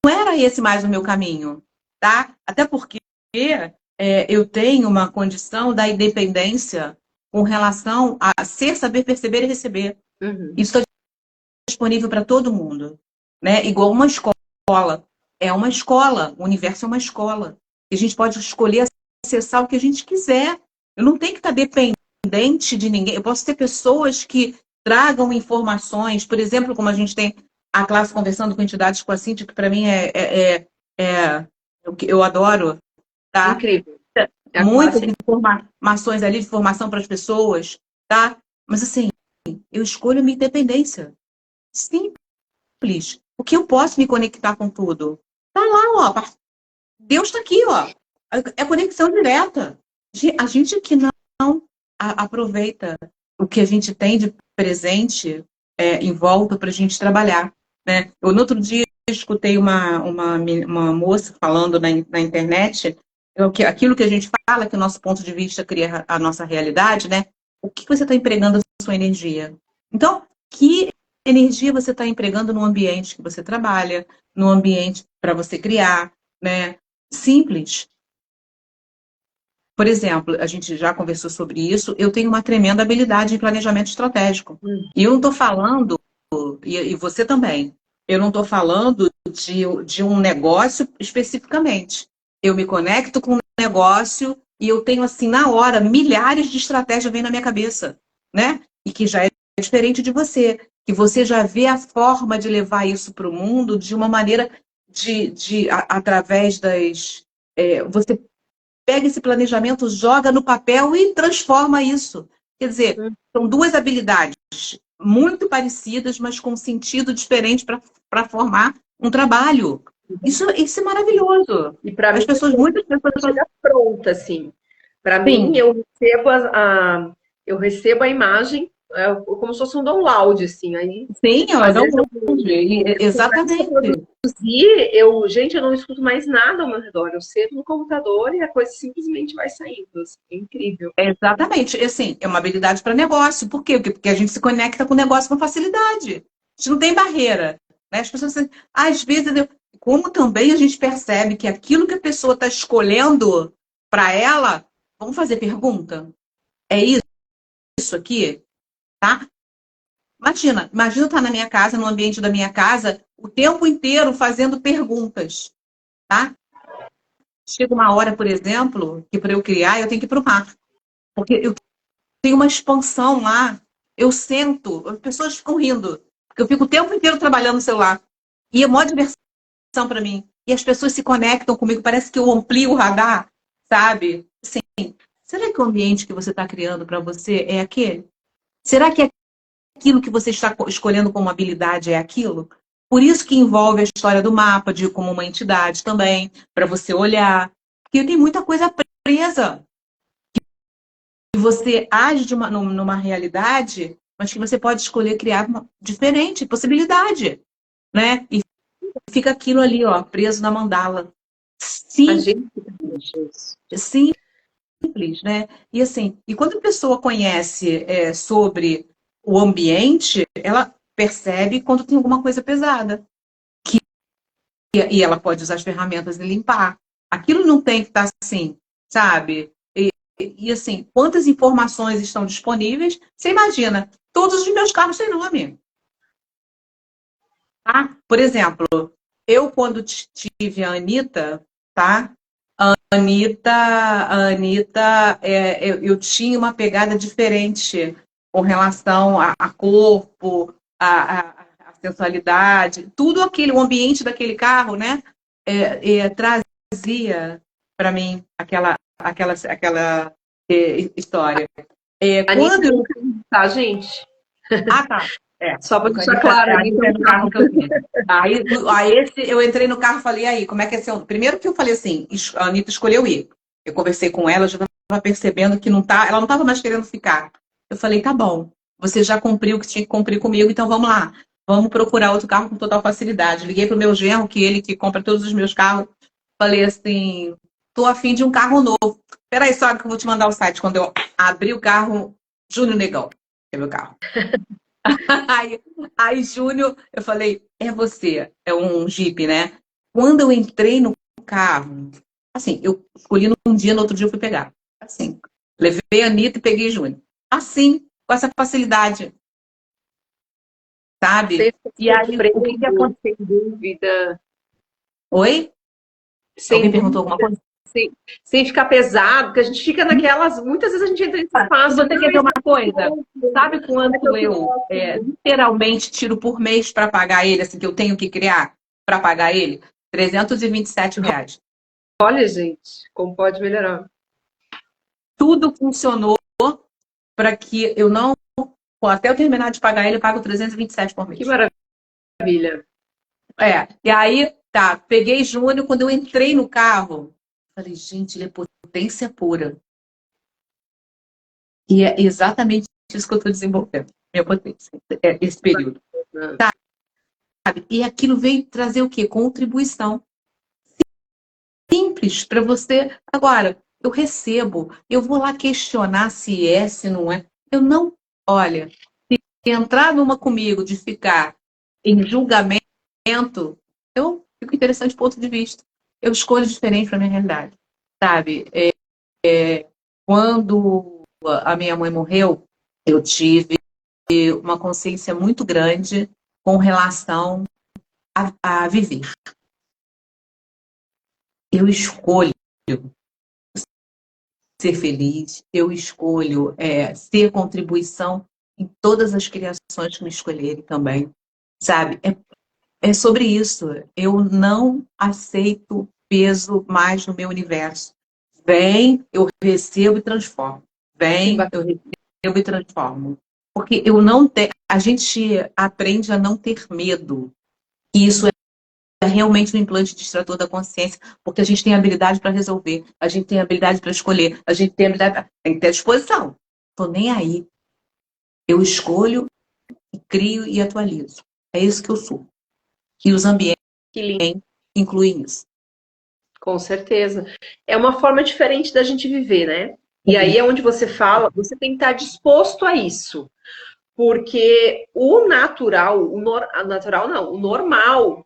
era esse mais o meu caminho, tá? Até porque eu tenho uma condição da independência com relação a ser, saber, perceber e receber. Uhum. Isso está disponível para todo mundo, né? Igual uma escola. É uma escola, o universo é uma escola. E a gente pode escolher acessar o que a gente quiser. Eu não tenho que estar dependente de ninguém. Eu posso ter pessoas que tragam informações, por exemplo, como a gente tem a classe conversando com entidades com a Cíntia, que para mim o que eu adoro, tá? Incrível. Muitas informações ali de formação para as pessoas, tá? Mas assim, eu escolho a minha independência. Simples. O que eu posso me conectar com tudo? Tá lá, ó. Deus está aqui, ó. É conexão direta. A gente que não aproveita o que a gente tem de presente em volta para a gente trabalhar. Né? Eu, no outro dia, escutei uma moça falando na internet aquilo que a gente fala, que o nosso ponto de vista cria a nossa realidade, né? O que você está empregando a sua energia? Então, que energia você está empregando no ambiente que você trabalha, no ambiente para você criar, né? Simples. Por exemplo, a gente já conversou sobre isso, eu tenho uma tremenda habilidade em planejamento estratégico. E eu não estou falando, e você também, eu não estou falando de um negócio especificamente. Eu me conecto com um negócio e eu tenho, assim, na hora, milhares de estratégias vêm na minha cabeça, né? E que já é diferente de você, que você já vê a forma de levar isso para o mundo de uma maneira através das... você pega esse planejamento, joga no papel e transforma isso. Quer dizer, são duas habilidades muito parecidas, mas com sentido diferente para formar um trabalho. Isso é maravilhoso. E para As mim, pessoas, muitas pessoas falam, chega pronta, assim. Para mim, sim, eu recebo a imagem como se fosse um download, assim. Aí, sim, eu às não vezes, começo a exatamente. produzir, gente, eu não escuto mais nada ao meu redor. Eu sento no computador e a coisa simplesmente vai saindo. Assim, é incrível. Exatamente. E, assim, é uma habilidade para negócio. Por quê? Porque a gente se conecta com o negócio com facilidade. A gente não tem barreira. Né? As pessoas, às vezes, como também a gente percebe que aquilo que a pessoa está escolhendo para ela, vamos fazer pergunta? É isso aqui? Tá? Imagina eu estar na minha casa, no ambiente da minha casa, o tempo inteiro fazendo perguntas. Tá? Chega uma hora, por exemplo, que para eu criar, eu tenho que ir para o mar. Porque eu tem uma expansão lá. Eu sento, as pessoas ficam rindo, porque eu fico o tempo inteiro trabalhando no celular. E é mó diversão para mim. E as pessoas se conectam comigo, parece que eu amplio o radar, sabe? Assim, será que o ambiente que você está criando para você é aquele? Será que aquilo que você está escolhendo como habilidade é aquilo? Por isso que envolve a história do mapa, de como uma entidade também, para você olhar. Porque tem muita coisa presa que você age numa realidade, mas que você pode escolher criar uma diferente, possibilidade, né? E fica aquilo ali, ó, preso na mandala. A Sim, gente simples, né? E assim, e quando a pessoa conhece sobre o ambiente, ela percebe quando tem alguma coisa pesada. E ela pode usar as ferramentas de limpar. Aquilo não tem que estar assim, sabe? E assim, quantas informações estão disponíveis? Você imagina, todos os meus carros têm nome. Tá? Por exemplo, eu quando tive a Anitta, tá? A Anitta, eu tinha uma pegada diferente com relação a corpo, a sensualidade, tudo aquele, o ambiente daquele carro, né? Trazia para mim aquela história. A Anitta Quando não eu... tem, tá, gente? Ah, tá. Só para A deixar Anitta, claro, a ali Anitta tem é um no carro. carro que eu tinha. Aí eu entrei no carro e falei, aí, como é que é seu... Primeiro que eu falei assim, a Anitta escolheu ir. Eu conversei com ela, já estava percebendo que ela não estava mais querendo ficar. Eu falei, tá bom, você já cumpriu o que tinha que cumprir comigo, então vamos lá. Vamos procurar outro carro com total facilidade. Liguei pro meu genro, que ele que compra todos os meus carros. Falei assim, tô afim de um carro novo. Peraí só que eu vou te mandar o site. Quando eu abri o carro, Júnior Negão, que é meu carro. Aí, Júnior, eu falei, é você, é um Jeep, né? Quando eu entrei no carro, assim, eu escolhi num dia, no outro dia eu fui pegar. Assim, levei a Anitta e peguei Júnior. Assim, com essa facilidade, sabe? Sem E aí, o que sofrimento, aconteceu? sem dúvida, Oi? Alguém sem perguntou alguma dúvida, coisa? sem ficar pesado, porque a gente fica naquelas. Muitas vezes a gente entra nessa E fase, você não, quer ver isso uma é coisa? bom, Sabe mas eu quanto eu gosto. literalmente tiro por mês para pagar ele, assim, que eu tenho que criar para pagar ele? R$ 327. Olha, gente, como pode melhorar. Tudo funcionou para que eu não, até eu terminar de pagar ele, eu pago 327 por Que mês. maravilha. E aí, tá, peguei Júnior, quando eu entrei no carro, falei, gente, ele é potência pura. E é exatamente isso que eu estou desenvolvendo, minha potência, esse período. Sabe? E aquilo veio trazer o quê? Contribuição. Simples para você. Agora, eu recebo, eu vou lá questionar se é, se não é. Eu não, olha, entrar numa comigo de ficar em julgamento, eu fico interessante do ponto de vista. Eu escolho diferente para minha realidade, sabe? Quando a minha mãe morreu, eu tive uma consciência muito grande com relação a viver. Eu escolho ser feliz, eu escolho ser contribuição em todas as criações que me escolherem também, sabe? É sobre isso. Eu não aceito peso mais no meu universo. Vem, eu recebo e transformo. Vem, eu recebo e transformo. Porque eu não tenho. A gente aprende a não ter medo. E isso é realmente um implante de extrator da consciência, porque a gente tem habilidade para resolver, a gente tem habilidade para escolher, a gente tem habilidade pra... tem que ter disposição. Tô nem aí. Eu escolho, crio e atualizo. É isso que eu sou. E os ambientes incluem isso. Com certeza. É uma forma diferente da gente viver, né? E aí é onde você fala, você tem que estar disposto a isso. Porque o natural, o normal,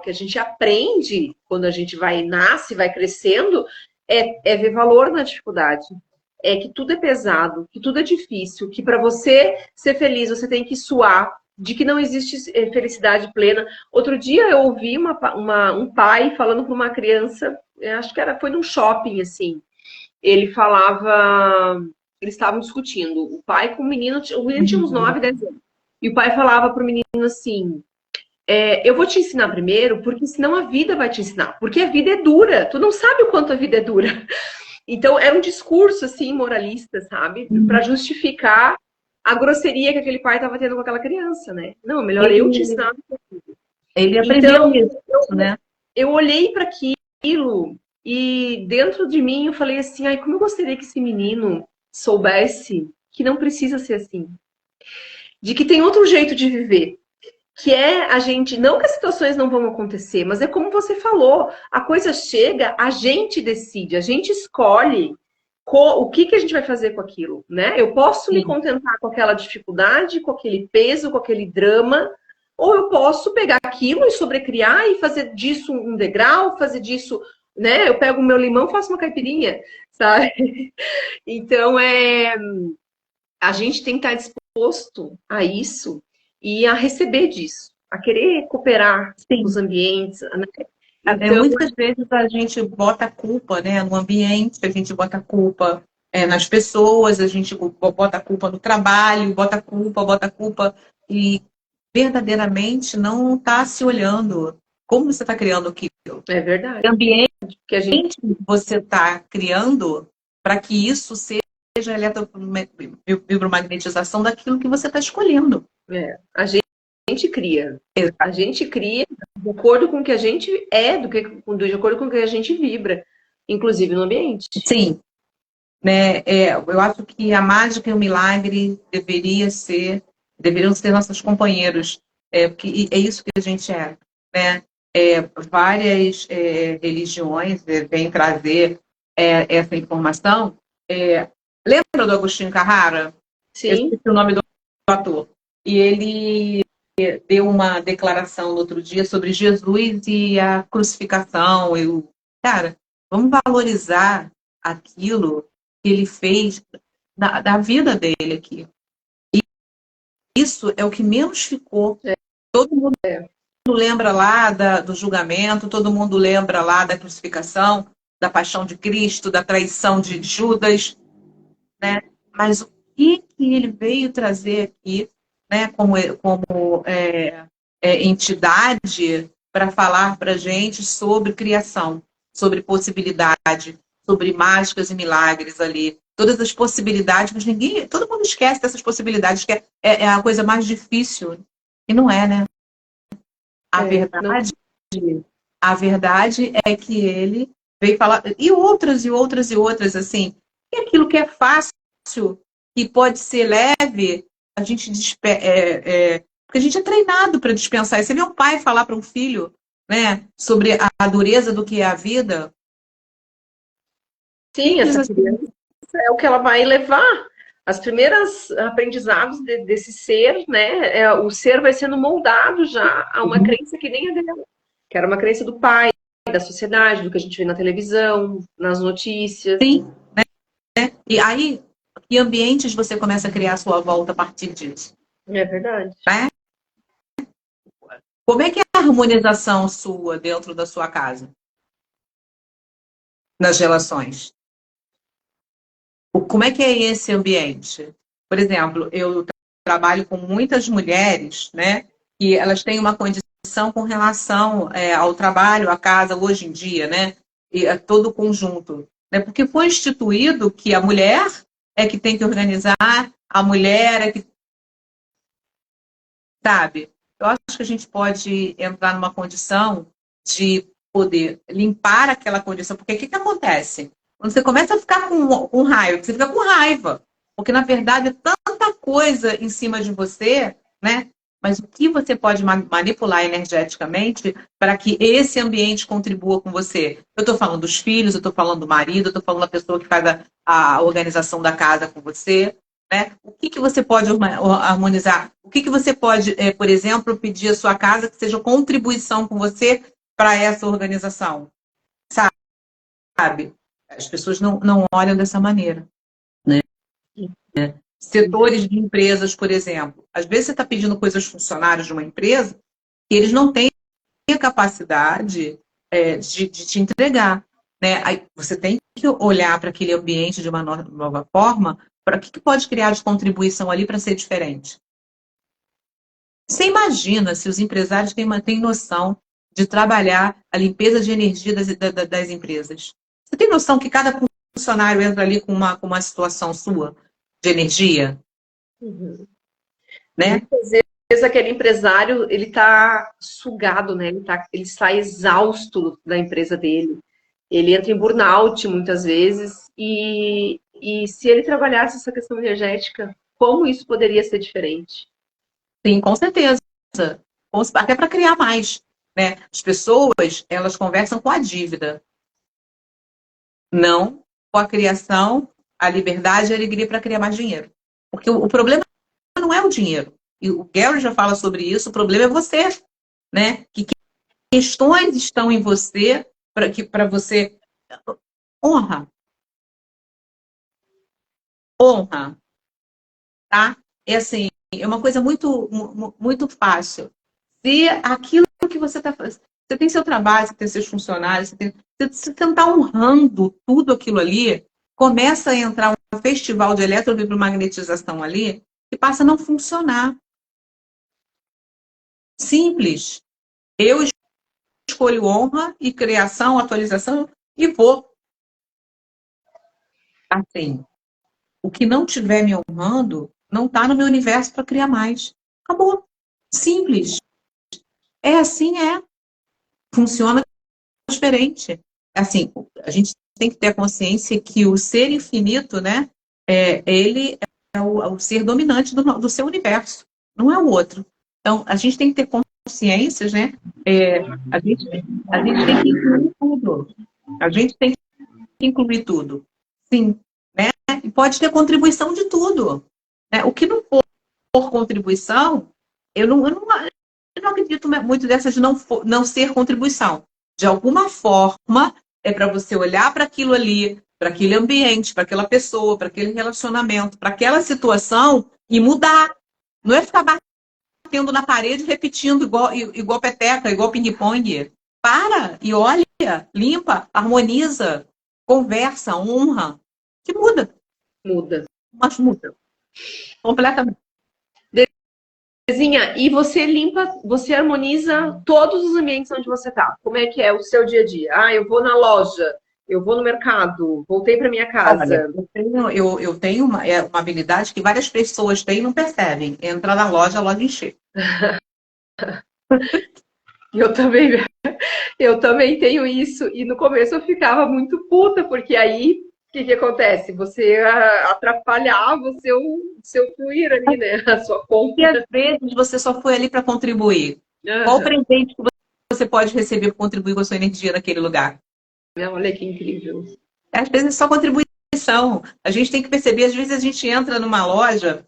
que a gente aprende quando a gente nasce, vai crescendo, é ver valor na dificuldade. É que tudo é pesado, que tudo é difícil, que para você ser feliz você tem que suar, de que não existe felicidade plena. Outro dia eu ouvi um pai falando para uma criança, acho que foi num shopping, assim. Ele falava, eles estavam discutindo, o pai com o menino tinha uns 9, 10 anos. E o pai falava para o menino assim, eu vou te ensinar primeiro, porque senão a vida vai te ensinar. Porque a vida é dura, tu não sabe o quanto a vida é dura. Então, era um discurso, assim, moralista, sabe? Para justificar a grosseria que aquele pai estava tendo com aquela criança, né? Não, melhor eu te ensinar. Ele aprendeu então, isso, né? Eu olhei para aquilo e dentro de mim eu falei assim, ai, como eu gostaria que esse menino soubesse que não precisa ser assim. De que tem outro jeito de viver. Que é a gente, não que as situações não vão acontecer, mas é como você falou, a coisa chega, a gente decide, a gente escolhe o que a gente vai fazer com aquilo, né? Eu posso me contentar com aquela dificuldade, com aquele peso, com aquele drama, ou eu posso pegar aquilo e sobrecriar e fazer disso um degrau, fazer disso, né? Eu pego o meu limão e faço uma caipirinha, sabe? Então, a gente tem que estar disposto a isso e a receber disso, a querer cooperar com os ambientes. Né? Então, muitas vezes a gente bota a culpa, né, no ambiente, a gente bota a culpa nas pessoas, a gente bota a culpa no trabalho, bota a culpa, e verdadeiramente não está se olhando como você está criando aquilo. É verdade. Que ambiente que você está criando para que isso seja eletromagnetização daquilo que você está escolhendo. A gente cria. A gente cria de acordo com o que a gente de acordo com o que a gente vibra, inclusive no ambiente. Sim. Né? Eu acho que a mágica e o milagre deveriam ser nossos companheiros, porque é isso que a gente é. Né? Várias religiões vêm trazer essa informação. Lembra do Agostinho Carrara? Sim. Eu esqueci o nome do ator. E ele deu uma declaração no outro dia sobre Jesus e a crucificação. Cara, vamos valorizar aquilo que ele fez da vida dele aqui. E isso é o que menos ficou. Todo mundo lembra lá do julgamento, todo mundo lembra lá da crucificação, da paixão de Cristo, da traição de Judas, né? Mas o que ele veio trazer aqui, né, como entidade para falar para a gente sobre criação, sobre possibilidade, sobre mágicas e milagres ali. Todas as possibilidades, mas todo mundo esquece dessas possibilidades, que é a coisa mais difícil. E não é, né? A verdade é que ele veio falar, e outras, assim, e aquilo que é fácil, que pode ser leve, a gente porque a gente é treinado para dispensar. Você vê um pai falar para um filho, né, sobre a dureza do que é a vida. Sim, essa criança é o que ela vai levar. As primeiras aprendizados desse ser, né? O ser vai sendo moldado já a uma crença que nem a dela, que era uma crença do pai, da sociedade, do que a gente vê na televisão, nas notícias. Sim, né? E aí, que ambientes você começa a criar a sua volta a partir disso? É verdade. Né? Como é que é a harmonização sua dentro da sua casa? Nas relações? Como é que é esse ambiente? Por exemplo, eu trabalho com muitas mulheres, né? E elas têm uma condição com relação ao trabalho, à casa, hoje em dia, né? E a todo o conjunto. Né? Porque foi instituído que a mulher é que tem que organizar, a mulher é que... Sabe? Eu acho que a gente pode entrar numa condição de poder limpar aquela condição. Porque o que acontece? Quando você começa a ficar com raiva, você fica com raiva. Porque, na verdade, é tanta coisa em cima de você, né? Mas o que você pode manipular energeticamente para que esse ambiente contribua com você? Eu estou falando dos filhos, eu estou falando do marido, eu estou falando da pessoa que faz a organização da casa com você. Né? O que você pode harmonizar? O que você pode, por exemplo, pedir à sua casa que seja contribuição com você para essa organização? Sabe? As pessoas não olham dessa maneira. Né? Setores de empresas, por exemplo. Às vezes você está pedindo coisas aos funcionários de uma empresa e eles não têm a capacidade de te entregar. Né? Aí você tem que olhar para aquele ambiente de uma nova forma, para o que pode criar de contribuição ali para ser diferente. Você imagina se os empresários têm noção de trabalhar a limpeza de energia das empresas. Você tem noção que cada funcionário entra ali com uma situação sua de energia? Uhum. Né? Muitas vezes aquele empresário, ele está sugado, né? Ele sai exausto da empresa dele. Ele entra em burnout muitas vezes e se ele trabalhasse essa questão energética, como isso poderia ser diferente? Sim, com certeza. Até para criar mais. Né? As pessoas, elas conversam com a dívida. Não com a criação, a liberdade e a alegria para criar mais dinheiro. Porque o problema não é o dinheiro. E o Gary já fala sobre isso, o problema é você. Né? Que questões estão em você para você... Honra. Honra. Tá? É assim, é uma coisa muito fácil. Se aquilo que você está fazendo, você tem seu trabalho, você tem seus funcionários, você não está honrando tudo aquilo ali, começa a entrar um festival de eletromagnetização ali que passa a não funcionar. Simples. Eu escolho honra e criação, atualização e vou. Assim, o que não estiver me honrando não está no meu universo para criar mais. Acabou. Simples. É assim, funciona diferente. Assim, a gente tem que ter a consciência que o ser infinito, né, ele é o ser dominante do seu universo, não é o outro. Então, a gente tem que ter consciências, né? A gente tem que incluir tudo. A gente tem que incluir tudo. Sim, né? E pode ter contribuição de tudo. Né? O que não for contribuição, eu não acredito muito dessa de não ser contribuição. De alguma forma, é para você olhar para aquilo ali, para aquele ambiente, para aquela pessoa, para aquele relacionamento, para aquela situação e mudar. Não é ficar batendo na parede, repetindo igual peteca, igual ping-pong. Para e olha, limpa, harmoniza, conversa, honra, que muda. Muda. Mas muda. Completamente. Terezinha, e você limpa, você harmoniza todos os ambientes onde você está. Como é que é o seu dia a dia? Ah, eu vou na loja, eu vou no mercado, voltei para minha casa. Olha, eu tenho uma habilidade que várias pessoas têm e não percebem. Entra na loja, a loja encher. Eu também tenho isso. E no começo eu ficava muito puta, porque aí o que acontece? Você atrapalhava o seu fluir ali, né? A sua compra. E às vezes você só foi ali para contribuir. Qual o presente que você pode receber para contribuir com a sua energia naquele lugar? Olha que incrível. Às vezes é só contribuição. disposição. A gente tem que perceber, às vezes a gente entra numa loja,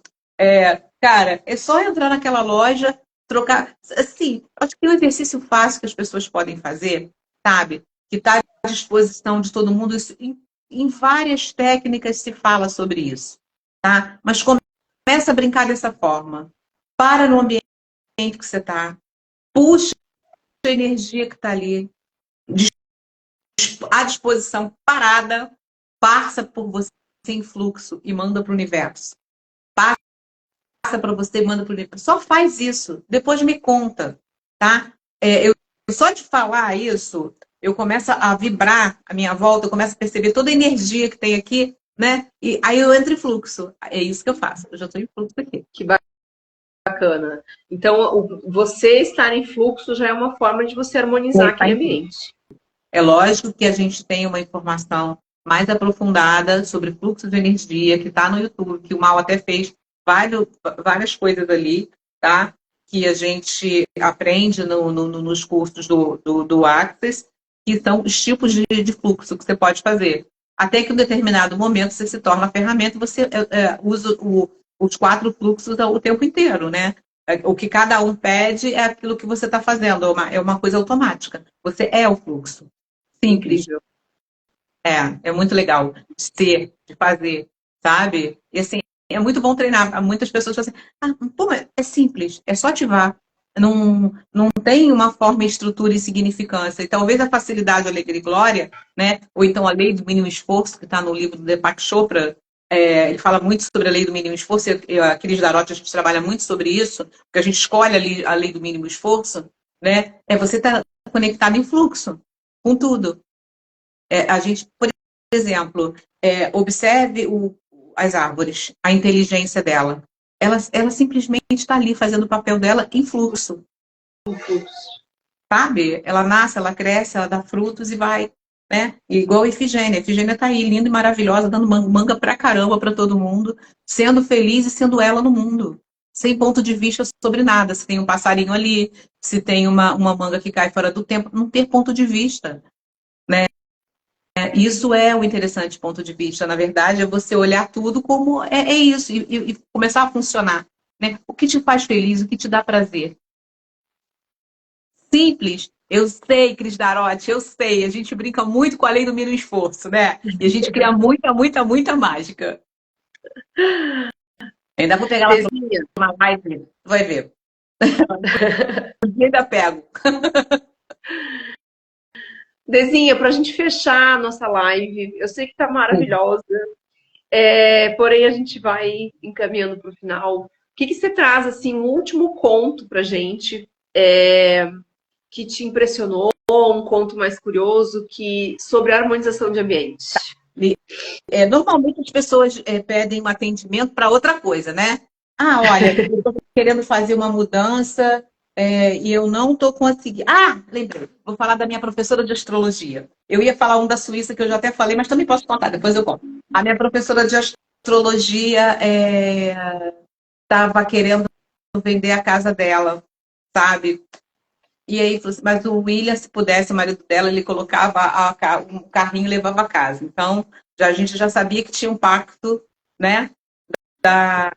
cara, é só entrar naquela loja, trocar. Assim, acho que tem um exercício fácil que as pessoas podem fazer, sabe? Que está à disposição de todo mundo. Isso, em várias técnicas se fala sobre isso, tá? Mas começa a brincar dessa forma. Para no ambiente que você está, puxa a energia que está ali, à disposição, parada, passa por você em fluxo e manda para o universo. Passa para você e manda para o universo. Só faz isso, depois me conta, tá? Eu só de falar isso, eu começo a vibrar à minha volta, eu começo a perceber toda a energia que tem aqui, né? E aí eu entro em fluxo. É isso que eu faço. Eu já estou em fluxo aqui. Que bacana. Então, você estar em fluxo já é uma forma de você harmonizar aquele ambiente. É lógico que a gente tem uma informação mais aprofundada sobre fluxo de energia, que está no YouTube, que o Mal até fez várias coisas ali, tá? Que a gente aprende nos cursos do Access, que são os tipos de fluxo que você pode fazer. Até que em um determinado momento você se torna a ferramenta e você usa os 4 fluxos o tempo inteiro, né? O que cada um pede é aquilo que você está fazendo, é uma coisa automática. Você é o fluxo. Simples. Incrível. É muito legal de ser, de fazer, sabe? E assim, é muito bom treinar. Muitas pessoas falam assim, pô, mas é simples, é só ativar. Não tem uma forma, estrutura e significância. E talvez a facilidade, alegria e glória, né? Ou então a lei do mínimo esforço, que está no livro do Deepak Chopra, ele fala muito sobre a lei do mínimo esforço, e a Cris Darotti, a gente trabalha muito sobre isso, porque a gente escolhe a lei do mínimo esforço, né? Você estar conectado em fluxo com tudo. A gente, por exemplo, observe as árvores, a inteligência dela. Ela simplesmente está ali fazendo o papel dela em fluxo. Sabe? Ela nasce, ela cresce, ela dá frutos e vai. Né? Igual a Efigênia. A Efigênia está aí, linda e maravilhosa, dando manga pra caramba para todo mundo, sendo feliz e sendo ela no mundo. Sem ponto de vista sobre nada. Se tem um passarinho ali, se tem uma manga que cai fora do tempo, não ter ponto de vista. Né? Isso é o interessante ponto de vista. Na verdade, é você olhar tudo como é isso e começar a funcionar. Né? O que te faz feliz, o que te dá prazer. Simples. Eu sei, Cris Darotti, eu sei. A gente brinca muito com a lei do mínimo esforço, né? E a gente cria muita mágica. Ainda vou pegar ela para uma live, tu vai ver. Ainda pego. Dezinha, para a gente fechar a nossa live, eu sei que está maravilhosa, porém a gente vai encaminhando para o final. O que você traz, assim, um último conto para a gente que te impressionou, um conto mais curioso sobre a harmonização de ambiente? Normalmente as pessoas pedem um atendimento para outra coisa, né? Olha, eu estou querendo fazer uma mudança e eu não estou conseguindo. Lembrei. Vou falar da minha professora de astrologia. Eu ia falar um da Suíça, que eu já até falei, mas também posso contar, depois eu conto. A minha professora de astrologia estava querendo vender a casa dela, sabe? E aí, mas o William, se pudesse, o marido dela, ele colocava um carrinho e levava a casa. Então, a gente já sabia que tinha um pacto, né, da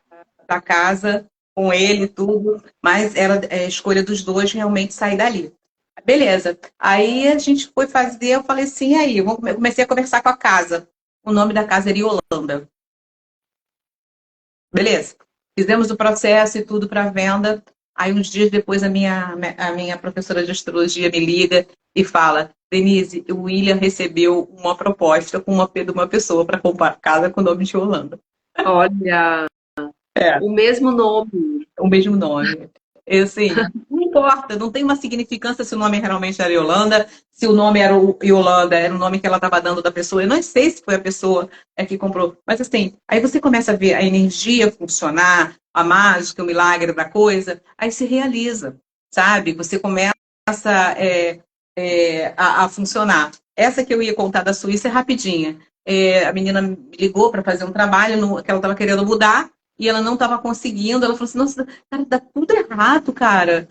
casa com ele e tudo, mas era a escolha dos dois realmente sair dali. Beleza. Aí a gente foi fazer, eu falei assim, aí, eu comecei a conversar com a casa. O nome da casa era Yolanda. Beleza. Fizemos o processo e tudo para venda. Aí, uns dias depois, a minha professora de astrologia me liga e fala, Denise, o William recebeu uma proposta de uma pessoa para comprar casa com o nome de Yolanda. Olha, o mesmo nome. O mesmo nome. Assim, não importa, não tem uma significância se o nome realmente era Yolanda, se o nome era Yolanda, era o nome que ela estava dando da pessoa. Eu não sei se foi a pessoa que comprou. Mas assim, aí você começa a ver a energia funcionar, a mágica, o milagre da coisa, aí se realiza, sabe? Você começa a funcionar. Essa que eu ia contar da Suíça é rapidinha. A menina me ligou para fazer um trabalho que ela estava querendo mudar, e ela não estava conseguindo. Ela falou assim, nossa, cara, dá tudo errado, cara.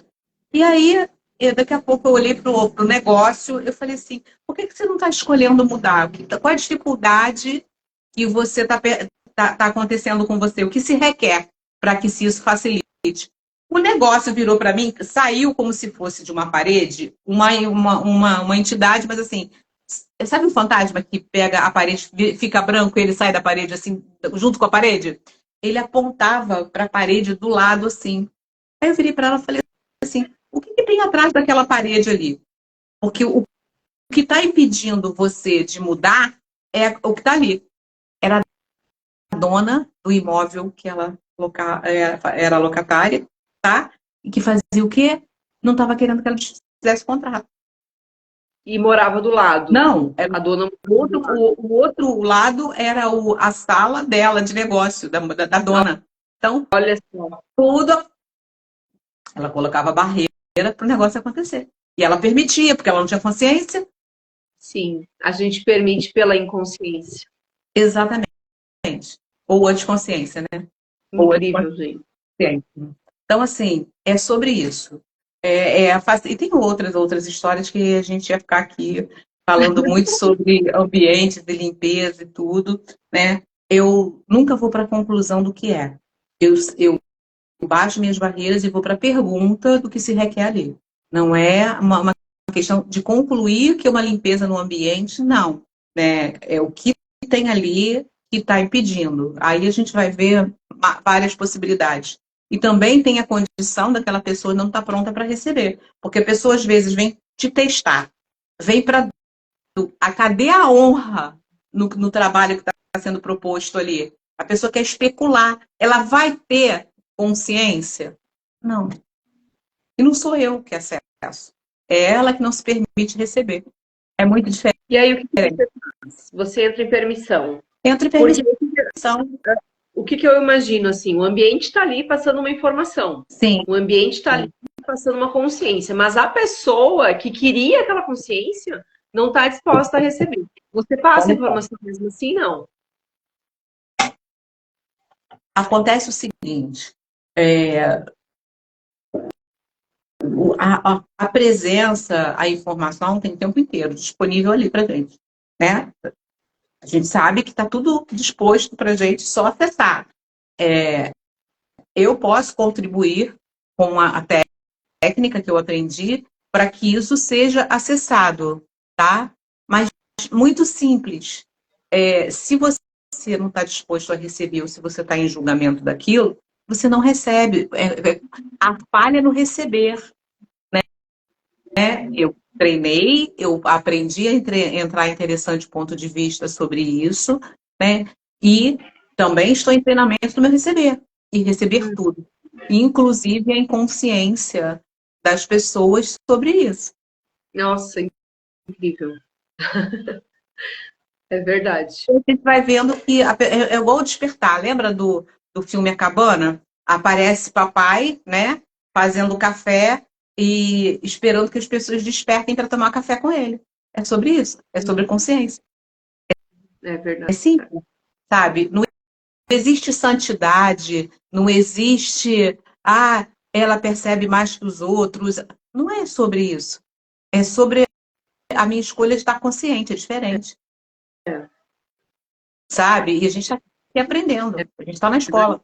E aí, daqui a pouco eu olhei pro negócio, eu falei assim, por que você não está escolhendo mudar? Qual é a dificuldade que você tá acontecendo com você, o que se requer para que se isso facilite. O negócio virou para mim, saiu como se fosse de uma parede, uma entidade, mas assim, sabe o fantasma que pega a parede, fica branco e ele sai da parede assim, junto com a parede? Ele apontava para a parede do lado assim. Aí eu virei para ela e falei assim, o que tem atrás daquela parede ali? Porque o que está impedindo você de mudar é o que está ali. Era a dona do imóvel que ela era locatária, tá? E que fazia o quê? Não estava querendo que ela fizesse contrato. E morava do lado. Não, A dona o outro lado era a sala dela de negócio, da dona. Então, olha só. tudo ela colocava barreira para o negócio acontecer. E ela permitia, porque ela não tinha consciência. Sim, a gente permite pela inconsciência. Exatamente. Ou a desconsciência, né? Ou a Incrível, gente. desconsciência. Então, assim, é sobre isso. E tem outras histórias que a gente ia ficar aqui falando muito sobre ambientes de limpeza e tudo, né? Eu nunca vou para a conclusão do que é. Eu baixo minhas barreiras e vou para a pergunta do que se requer ali. Não é uma questão de concluir que é uma limpeza no ambiente, não. Né? É o que tem ali que está impedindo. Aí a gente vai ver várias possibilidades. E também tem a condição daquela pessoa não estar pronta para receber. Porque a pessoa, às vezes, vem te testar, vem para. Cadê a honra no trabalho que está sendo proposto ali? A pessoa quer especular. Ela vai ter consciência? Não. E não sou eu que acesso. É ela que não se permite receber. É muito diferente. E aí, o que você faz? Você entra em permissão. Entra em Porque permissão. o que eu imagino, assim, o ambiente está ali passando uma informação. Sim. O ambiente está ali passando uma consciência. Mas a pessoa que queria aquela consciência não está disposta a receber. Você passa a informação mesmo assim, não? Acontece o seguinte, a presença, a informação tem o tempo inteiro disponível ali para gente, né? A gente sabe que está tudo disposto para a gente só acessar. Eu posso contribuir com a técnica que eu aprendi para que isso seja acessado, tá? Mas muito simples. Se você não está disposto a receber ou se você está em julgamento daquilo, você não recebe. A falha é no receber. Né? Eu treinei, eu aprendi a entrar em interessante ponto de vista sobre isso, né? E também estou em treinamento no meu receber. E receber tudo. Inclusive a inconsciência das pessoas sobre isso. Nossa, incrível. É verdade. A gente vai vendo que é igual o despertar. Lembra do filme A Cabana? Aparece papai, né? Fazendo café e esperando que as pessoas despertem para tomar café com ele. É sobre isso. É sobre consciência. É É verdade. simples, sabe? Não existe santidade, não existe, ela percebe mais que os outros. Não é sobre isso. É sobre a minha escolha de estar consciente, é diferente. Sabe? E a gente está aqui aprendendo. A gente está na escola.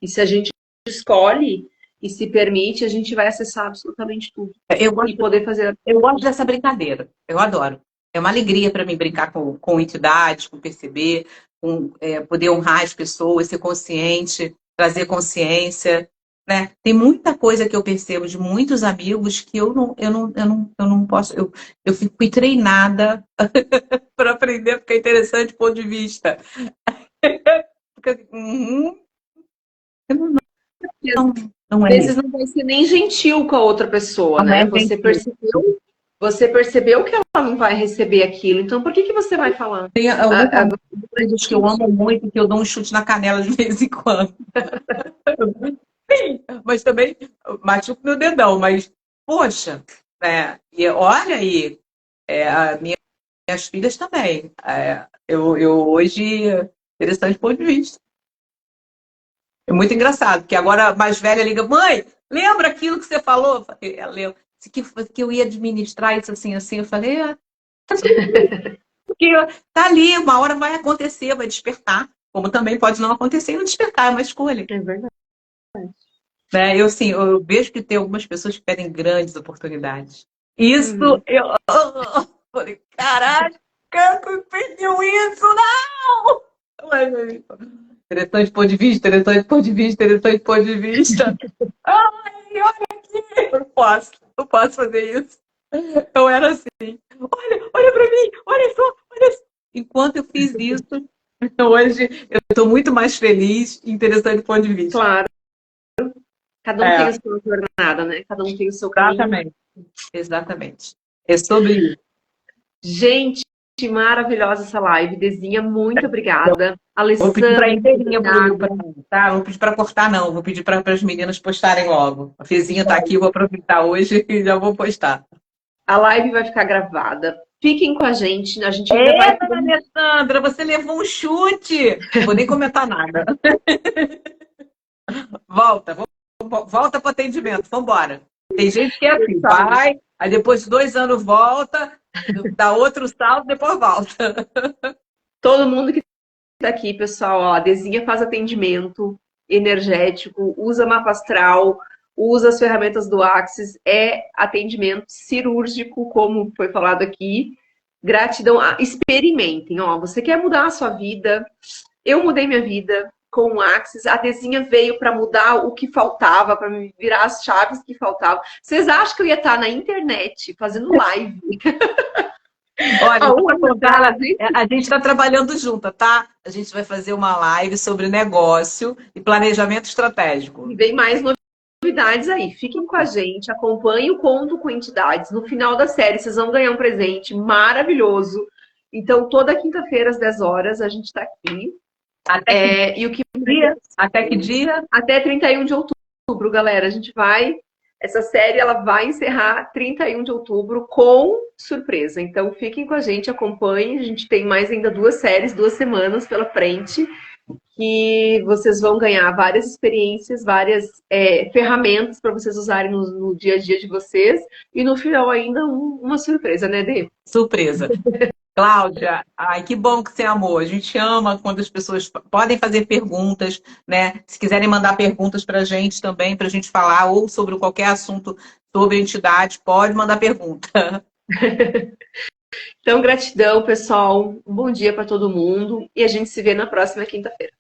E se a gente escolhe e se permite, a gente vai acessar absolutamente tudo. E poder fazer. Eu gosto dessa brincadeira. Eu adoro. É uma alegria para mim brincar com entidades, com perceber, com poder honrar as pessoas, ser consciente, trazer consciência. Né? Tem muita coisa que eu percebo de muitos amigos que eu não posso. Eu fico treinada para aprender, porque é interessante do ponto de vista. Porque, não Às é vezes isso. não vai ser nem gentil com a outra pessoa, Não né? é Você percebeu que ela não vai receber aquilo, então por que você vai falar? Tem algumas coisas que eu amo muito, que eu dou um chute na canela de vez em quando. Sim, mas também machuco meu dedão, mas, poxa, e olha aí, minhas filhas também. Eu hoje, interessante ponto de vista. É muito engraçado, porque agora a mais velha liga, mãe, lembra aquilo que você falou? Ela lembra, que eu ia administrar isso assim, assim. Eu falei, tá tudo bem. porque tá ali, uma hora vai acontecer, vai despertar. Como também pode não acontecer e não despertar, é uma escolha. É verdade. Né? Eu, sim, eu vejo que tem algumas pessoas que pedem grandes oportunidades. Isso, Uhum. eu falei, caraca, tu pediu isso, não! Mas, interessante ponto de vista, interessante ponto de vista, interessante ponto de vista. Ai, olha aqui, eu não posso fazer isso. Eu era assim, olha pra mim, olha só, olha só. Enquanto eu fiz isso, hoje eu estou muito mais feliz e interessante ponto de vista. Claro, cada um tem a É, sua jornada, né? Cada um tem o seu caminho. exatamente. Exatamente. É sobre isso. Gente, maravilhosa essa live. Dezinha, muito obrigada. Vou pedir para Alessandra, inteirinha pro Will, obrigada. tá? Não vou pedir para cortar, não. Vou pedir para as meninas postarem logo. A Fezinha está aqui, vou aproveitar hoje e já vou postar. A live vai ficar gravada. Fiquem com a gente ainda vai. Eita, Alessandra, você levou um chute! Vou nem comentar nada. Volta para o atendimento, vamos embora. Tem gente que é assim, vai, aí depois de 2 anos volta, dá outro salto, depois volta. Todo mundo que está aqui, pessoal, ó, a Dezinha faz atendimento energético, usa mapa astral, usa as ferramentas do Axis, é atendimento cirúrgico, como foi falado aqui. Gratidão, experimentem, ó, você quer mudar a sua vida? Eu mudei minha vida com o Axis, a Dezinha veio para mudar o que faltava, para me virar as chaves que faltavam. Vocês acham que eu ia estar na internet fazendo live? Olha, Aonde? a gente está trabalhando junto, tá? A gente vai fazer uma live sobre negócio e planejamento estratégico. E vem mais novidades aí. Fiquem com a gente, acompanhem o Conto com Entidades. No final da série, vocês vão ganhar um presente maravilhoso. Então, toda quinta-feira, às 10 horas, a gente está aqui. Até que E o que dia? Até que dia? Até 31 de outubro, galera. A gente vai. Essa série ela vai encerrar 31 de outubro com surpresa. Então fiquem com a gente, acompanhem. A gente tem mais ainda 2 séries, 2 semanas pela frente, que vocês vão ganhar várias experiências, várias ferramentas para vocês usarem no dia a dia de vocês. E no final ainda uma surpresa, né, Dê? Surpresa. Cláudia, ai, que bom que você amou. A gente ama quando as pessoas podem fazer perguntas, né? Se quiserem mandar perguntas para a gente também, para a gente falar, ou sobre qualquer assunto sobre entidade, pode mandar pergunta. Então, gratidão, pessoal. Um bom dia para todo mundo. E a gente se vê na próxima quinta-feira.